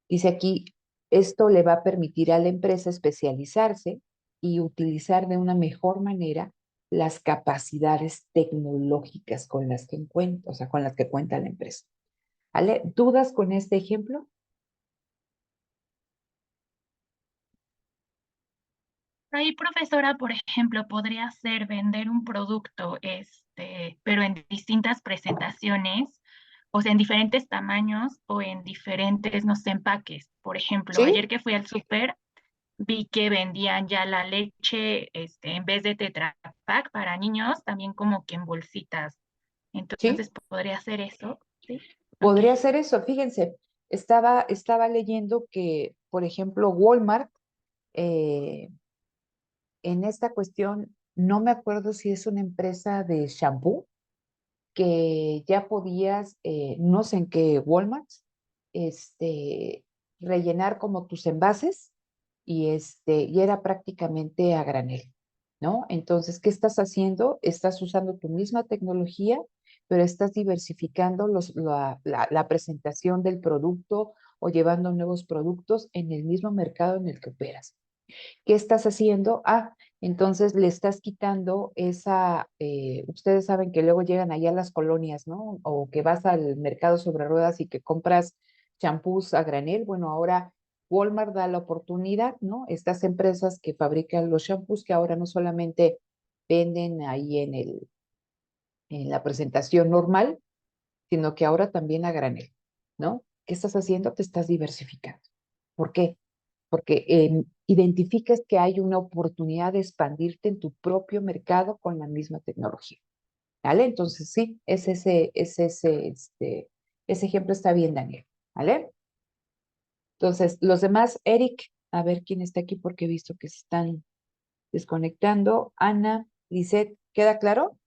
dice aquí, esto le va a permitir a la empresa especializarse y utilizar de una mejor manera las capacidades tecnológicas con las que cuenta, o sea, con las que cuenta la empresa. ¿Vale? ¿Dudas con este ejemplo? Ahí, profesora, por ejemplo, podría ser vender un producto, pero en distintas presentaciones, o sea, en diferentes tamaños o en diferentes, no sé, empaques. Por ejemplo, ¿Sí? ayer que fui al súper, vi que vendían ya la leche, en vez de Tetra Pak para niños, también como que en bolsitas. ¿Sí? Entonces, ¿podría ser eso? Sí. Ok. Podría ser eso. Fíjense, estaba leyendo que, por ejemplo, Walmart, eh, en esta cuestión, no me acuerdo si es una empresa de shampoo, que ya podías, no sé en qué Walmart, rellenar como tus envases y era prácticamente a granel, ¿no? Entonces, ¿qué estás haciendo? Estás usando tu misma tecnología, pero estás diversificando la presentación del producto o llevando nuevos productos en el mismo mercado en el que operas. ¿Qué estás haciendo? Entonces le estás quitando esa, ustedes saben que luego llegan allá a las colonias, ¿no? O que vas al mercado sobre ruedas y que compras champús a granel. Bueno, ahora Walmart da la oportunidad, ¿no? Estas empresas que fabrican los champús que ahora no solamente venden ahí en la presentación normal, sino que ahora también a granel, ¿no? ¿Qué estás haciendo? Te estás diversificando. ¿Por qué? Porque identificas que hay una oportunidad de expandirte en tu propio mercado con la misma tecnología. ¿Vale? Entonces, sí, ese ejemplo está bien, Daniel. ¿Vale? Entonces, los demás, Eric, a ver quién está aquí porque he visto que se están desconectando. Ana, Lisette, ¿queda claro?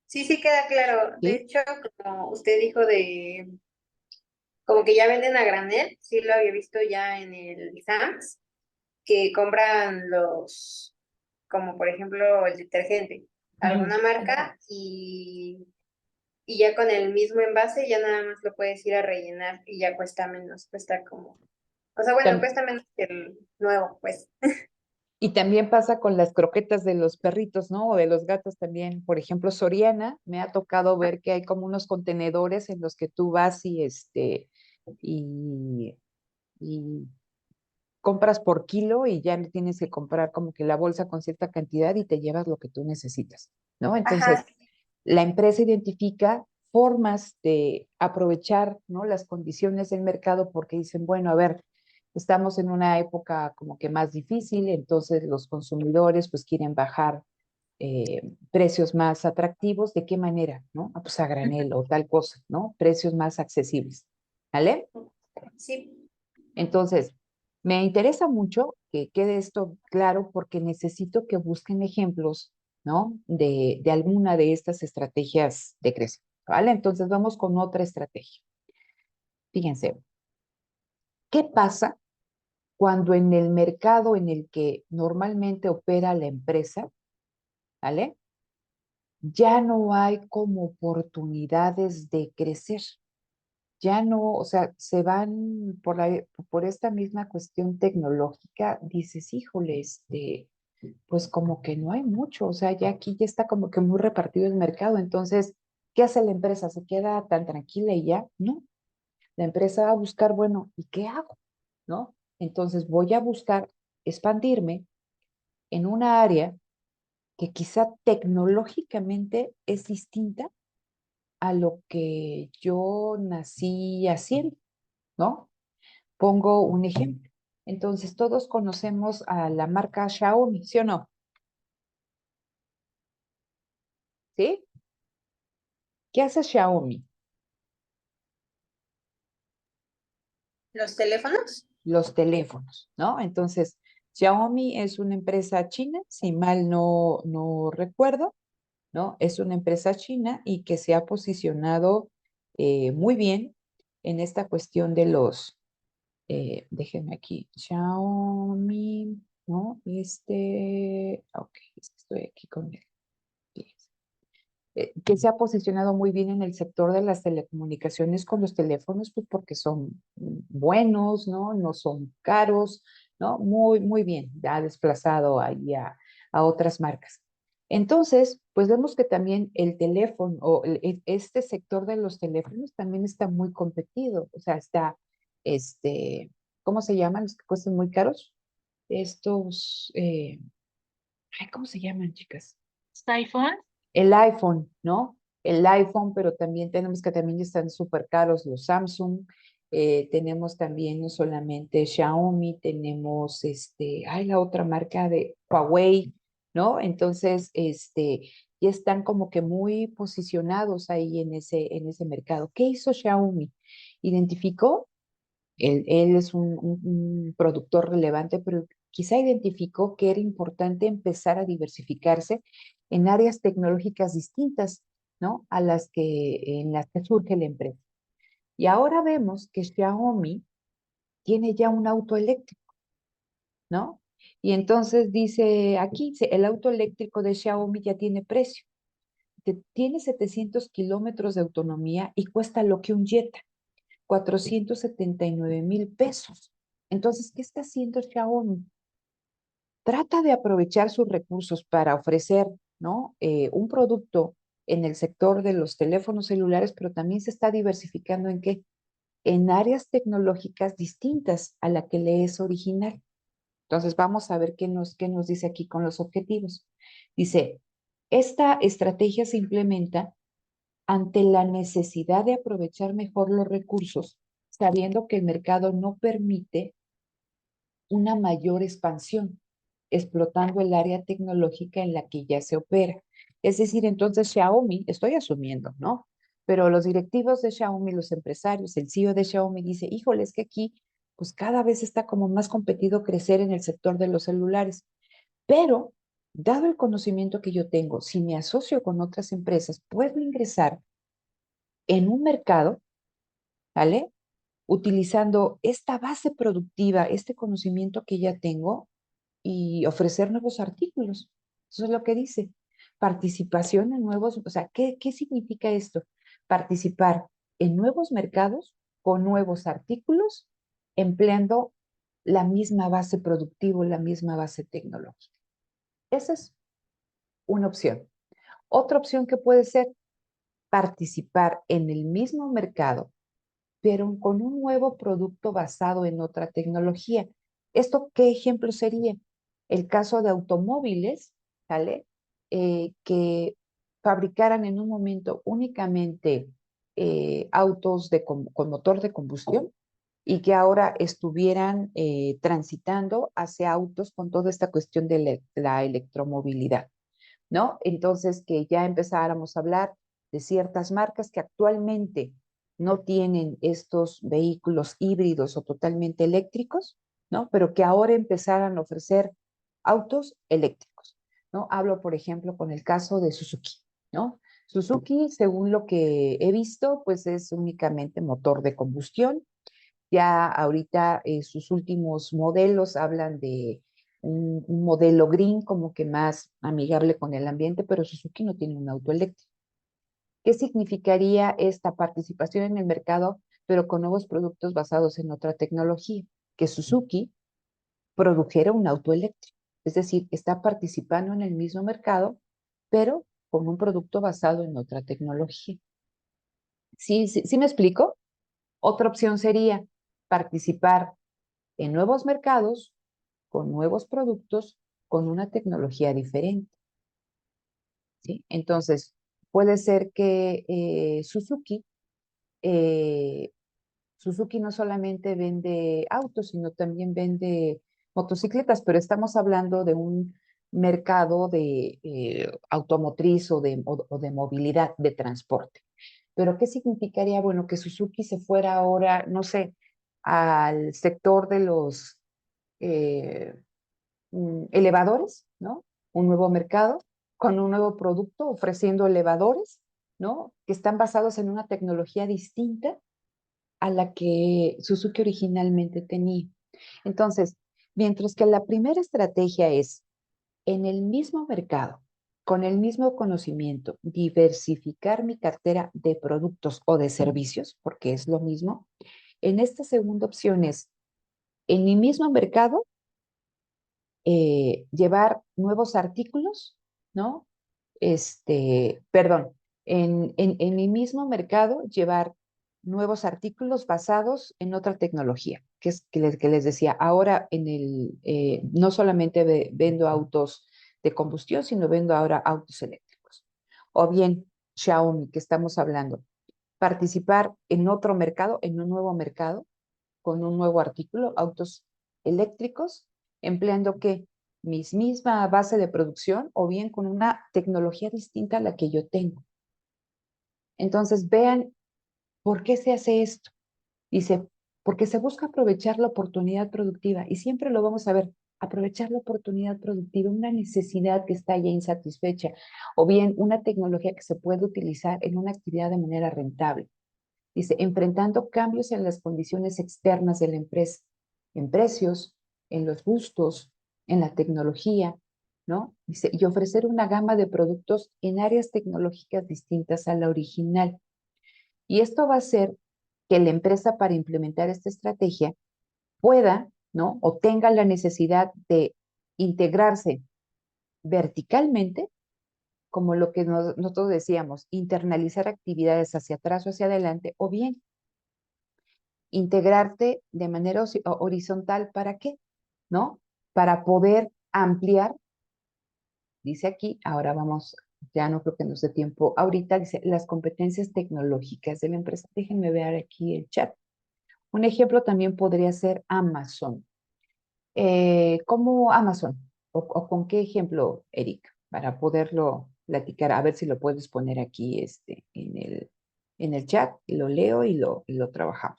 Sí, sí queda claro. De Sí. hecho, como usted dijo de como que ya venden a granel, sí lo había visto ya en el Sam's, que compran los, como por ejemplo el detergente, Ujú. alguna marca y ya con el mismo envase ya nada más lo puedes ir a rellenar y ya cuesta menos, cuesta como, o sea, bueno, Tam- cuesta menos que el nuevo, pues. Y también pasa con las croquetas de los perritos, ¿no? O de los gatos también. Por ejemplo, Soriana, me ha tocado ver que hay como unos contenedores en los que tú vas y, y compras por kilo y ya no tienes que comprar como que la bolsa con cierta cantidad y te llevas lo que tú necesitas, ¿no? Entonces, Ajá, la empresa identifica formas de aprovechar, ¿no? Las condiciones del mercado porque dicen, bueno, a ver, estamos en una época como que más difícil, entonces los consumidores pues quieren bajar precios más atractivos. ¿De qué manera? ¿No? Pues a granel o tal cosa, ¿no? Precios más accesibles, ¿vale? sí, Entonces, me interesa mucho que quede esto claro porque necesito que busquen ejemplos, ¿no? De alguna de estas estrategias de crecimiento, ¿vale? Entonces, vamos con otra estrategia. Fíjense, ¿qué pasa cuando en el mercado en el que normalmente opera la empresa, ¿vale? Ya no hay como oportunidades de crecer. Ya no, o sea, se van por esta misma cuestión tecnológica, dices, híjole, pues como que no hay mucho, o sea, ya aquí ya está como que muy repartido el mercado, entonces, ¿qué hace la empresa? ¿Se queda tan tranquila y ya? No, la empresa va a buscar, bueno, ¿y qué hago? ¿No? Entonces voy a buscar expandirme en una área que quizá tecnológicamente es distinta a lo que yo nací haciendo, ¿no? Pongo un ejemplo. Entonces, todos conocemos a la marca Xiaomi, ¿sí o no? ¿Sí? ¿Qué hace Xiaomi? los teléfonos. Los teléfonos, ¿no? Entonces, Xiaomi es una empresa china, si mal no recuerdo, ¿no? Es una empresa china y que se ha posicionado muy bien en esta cuestión de déjenme aquí, Xiaomi, ¿no? Ok, es que estoy aquí con él. Que se ha posicionado muy bien en el sector de las telecomunicaciones con los teléfonos, pues porque son buenos, ¿no? No son caros, ¿no? Muy, muy bien, ha desplazado ahí a otras marcas. Entonces, pues vemos que también el teléfono, este sector de los teléfonos también está muy competido, o sea, está, este, ¿cómo se llaman? Los que cuestan muy caros. Estos, ¿cómo se llaman, chicas? iPhone. El iPhone, ¿no? El iPhone, pero también tenemos que también están súper caros los Samsung. Tenemos también no solamente Xiaomi, tenemos la otra marca de Huawei, ¿no? Entonces, ya están como que muy posicionados ahí en ese mercado. ¿Qué hizo Xiaomi? Identificó, él es un productor relevante, pero quizá identificó que era importante empezar a diversificarse en áreas tecnológicas distintas, ¿no? En las que surge la empresa. Y ahora vemos que Xiaomi tiene ya un auto eléctrico, ¿no? Y entonces dice aquí, el auto eléctrico de Xiaomi ya tiene precio. Tiene 700 kilómetros de autonomía y cuesta lo que un Jetta. 479,000 pesos. Entonces, ¿qué está haciendo Xiaomi? Trata de aprovechar sus recursos para ofrecer, ¿no? Un producto en el sector de los teléfonos celulares, pero también se está diversificando ¿en qué? En áreas tecnológicas distintas a la que le es original. Entonces, vamos a ver qué nos dice aquí con los objetivos. Dice, esta estrategia se implementa ante la necesidad de aprovechar mejor los recursos, sabiendo que el mercado no permite una mayor expansión, explotando el área tecnológica en la que ya se opera. Es decir, entonces Xiaomi, estoy asumiendo, ¿no? Pero los directivos de Xiaomi, los empresarios, el CEO de Xiaomi dice, híjole, es que aquí, pues cada vez está como más competido crecer en el sector de los celulares. Pero, dado el conocimiento que yo tengo, si me asocio con otras empresas, puedo ingresar en un mercado, ¿vale? Utilizando esta base productiva, este conocimiento que ya tengo y ofrecer nuevos artículos. Eso es lo que dice. Participación en nuevos, o sea, ¿qué significa esto? Participar en nuevos mercados con nuevos artículos, empleando la misma base productiva, la misma base tecnológica. Esa es una opción. Otra opción que puede ser participar en el mismo mercado, pero con un nuevo producto basado en otra tecnología. ¿Esto qué ejemplo sería? El caso de automóviles, ¿vale? Que fabricaran en un momento únicamente autos con motor de combustión y que ahora estuvieran transitando hacia autos con toda esta cuestión de la electromovilidad, ¿no? Entonces, que ya empezáramos a hablar de ciertas marcas que actualmente no tienen estos vehículos híbridos o totalmente eléctricos, ¿no? Pero que ahora empezaran a ofrecer autos eléctricos, ¿no? Hablo, por ejemplo, con el caso de Suzuki, ¿no? Suzuki, según lo que he visto, pues es únicamente motor de combustión. Ya ahorita sus últimos modelos hablan de un modelo green como que más amigable con el ambiente, pero Suzuki no tiene un auto eléctrico. ¿Qué significaría esta participación en el mercado, pero con nuevos productos basados en otra tecnología? Que Suzuki produjera un auto eléctrico. Es decir, está participando en el mismo mercado, pero con un producto basado en otra tecnología. ¿Sí me explico? Otra opción sería participar en nuevos mercados, con nuevos productos, con una tecnología diferente, ¿sí? Entonces, puede ser que eh, Suzuki no solamente vende autos, sino también vende motocicletas, pero estamos hablando de un mercado de automotriz o de movilidad, de transporte. Pero ¿qué significaría? Bueno, que Suzuki se fuera ahora, no sé, al sector de los eh, elevadores, ¿no? Un nuevo mercado con un nuevo producto ofreciendo elevadores, ¿no? Que están basados en una tecnología distinta a la que Suzuki originalmente tenía. Entonces, mientras que la primera estrategia es en el mismo mercado, con el mismo conocimiento, diversificar mi cartera de productos o de servicios, porque es lo mismo, en esta segunda opción es en mi mismo mercado llevar nuevos artículos, ¿no? Perdón, en mi mismo mercado llevar nuevos artículos basados en otra tecnología, que es que les decía, ahora no solamente vendo autos de combustión, sino vendo ahora autos eléctricos. O bien Xiaomi, que estamos hablando, participar en otro mercado, en un nuevo mercado, con un nuevo artículo, autos eléctricos, empleando que misma base de producción o bien con una tecnología distinta a la que yo tengo. Entonces, vean por qué se hace esto. Dice, porque se busca aprovechar la oportunidad productiva y siempre lo vamos a ver, aprovechar la oportunidad productiva, una necesidad que está ya insatisfecha o bien una tecnología que se puede utilizar en una actividad de manera rentable. Dice, enfrentando cambios en las condiciones externas de la empresa, en precios, en los gustos, en la tecnología, ¿no? Dice, y ofrecer una gama de productos en áreas tecnológicas distintas a la original. Y esto va a ser que la empresa para implementar esta estrategia pueda, ¿no? O tenga la necesidad de integrarse verticalmente, como lo que nosotros decíamos, internalizar actividades hacia atrás o hacia adelante, o bien integrarte de manera horizontal, ¿para qué? ¿No? Para poder ampliar, dice aquí, ahora vamos, ya no creo que nos dé tiempo, ahorita dice las competencias tecnológicas de la empresa. Déjenme ver aquí el chat. Un ejemplo también podría ser Amazon. ¿Cómo Amazon? O con qué ejemplo, Eric? Para poderlo platicar, a ver si lo puedes poner aquí en el chat, lo leo y lo trabajamos.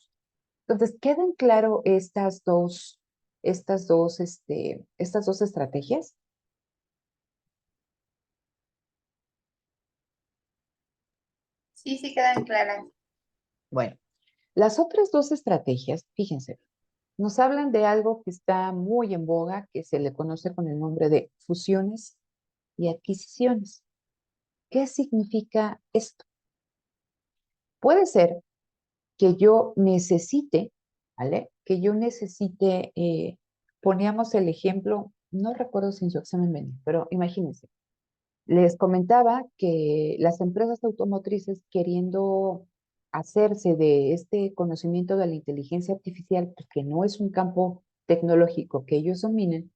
Entonces, ¿quedan claro estas dos estrategias? Sí, sí quedan claras. Bueno, las otras dos estrategias, fíjense, nos hablan de algo que está muy en boga, que se le conoce con el nombre de fusiones y adquisiciones. ¿Qué significa esto? Puede ser que yo necesite, ¿vale? Que yo necesite, poníamos el ejemplo, no recuerdo si en su examen venía, pero imagínense, les comentaba que las empresas automotrices queriendo hacerse de este conocimiento de la inteligencia artificial, pues que no es un campo tecnológico que ellos dominen,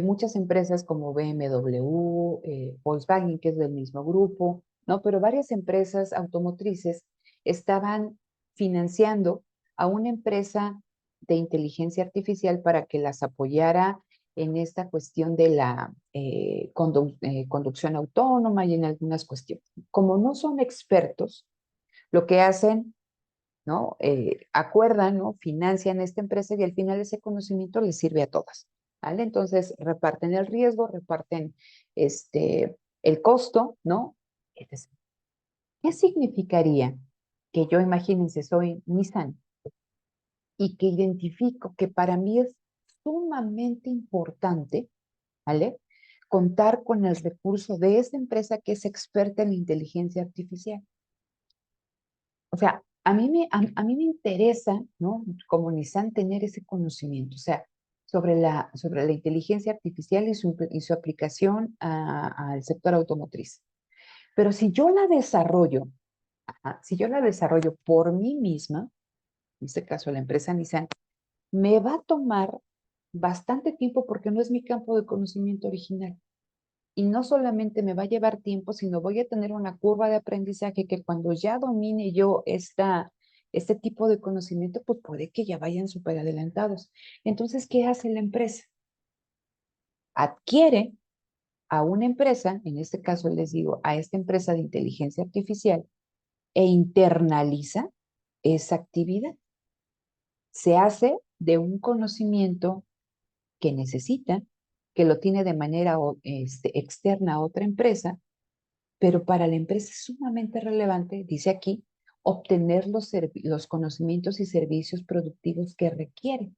muchas empresas como BMW, Volkswagen, que es del mismo grupo, ¿no? Pero varias empresas automotrices estaban financiando a una empresa de inteligencia artificial para que las apoyara en esta cuestión de la conducción autónoma y en algunas cuestiones. Como no son expertos, lo que hacen, ¿no? Acuerdan, ¿no? Financian esta empresa y al final ese conocimiento les sirve a todas, ¿vale? Entonces reparten el riesgo, reparten el costo, ¿no? Entonces, ¿qué significaría que yo, imagínense, soy Nissan y que identifico que para mí es sumamente importante, ¿vale? Contar con el recurso de esa empresa que es experta en inteligencia artificial. O sea, a mí me interesa, ¿no? Como Nissan tener ese conocimiento, o sea, sobre la inteligencia artificial y su aplicación al sector automotriz. Pero si yo la desarrollo, si yo la desarrollo por mí misma, en este caso la empresa Nissan, me va a tomar bastante tiempo porque no es mi campo de conocimiento original. Y no solamente me va a llevar tiempo, sino voy a tener una curva de aprendizaje que cuando ya domine yo este tipo de conocimiento, pues puede que ya vayan súper adelantados. Entonces, ¿qué hace la empresa? Adquiere a una empresa, en este caso les digo, a esta empresa de inteligencia artificial, e internaliza esa actividad. Se hace de un conocimiento que necesita, que lo tiene de manera externa a otra empresa, pero para la empresa es sumamente relevante, dice aquí, obtener los conocimientos y servicios productivos que requiere.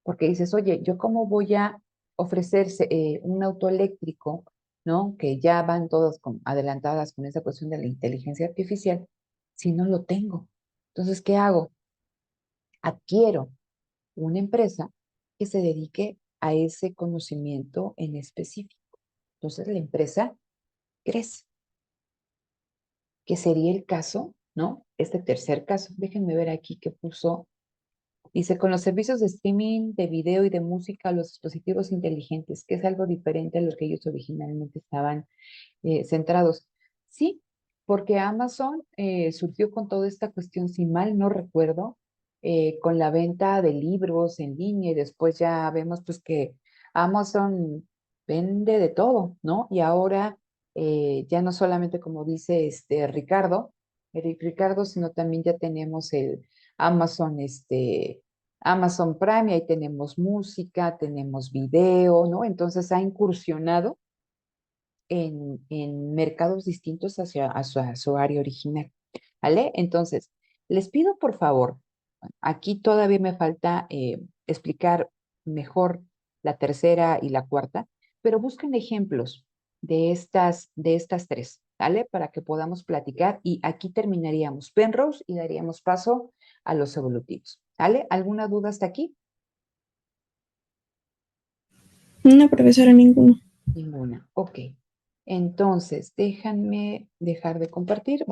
Porque dices, oye, ¿yo cómo voy a ofrecerse un auto eléctrico, ¿no? Que ya van todas adelantadas con esa cuestión de la inteligencia artificial, si no lo tengo? Entonces, ¿qué hago? Adquiero una empresa que se dedique a ese conocimiento en específico. Entonces, la empresa crece, que sería el caso, ¿no? Este tercer caso, déjenme ver aquí que puso, dice, con los servicios de streaming, de video y de música, los dispositivos inteligentes, que es algo diferente a lo que ellos originalmente estaban centrados. Sí, porque Amazon surgió con toda esta cuestión, si mal no recuerdo, con la venta de libros en línea y después ya vemos pues que Amazon vende de todo, ¿no? Y ahora ya no solamente como dice Ricardo, Eric Ricardo, sino también ya tenemos el Amazon, Amazon Prime, y ahí tenemos música, tenemos video, ¿no? Entonces ha incursionado en mercados distintos a su área original, ¿vale? Entonces, les pido por favor, aquí todavía me falta explicar mejor la tercera y la cuarta, pero busquen ejemplos de estas tres. ¿vale? Para que podamos platicar y aquí terminaríamos Penrose y daríamos paso a los evolutivos, ¿vale? ¿Alguna duda hasta aquí? No, profesora, ninguno. Ninguna, ok. Entonces, déjenme dejar de compartir.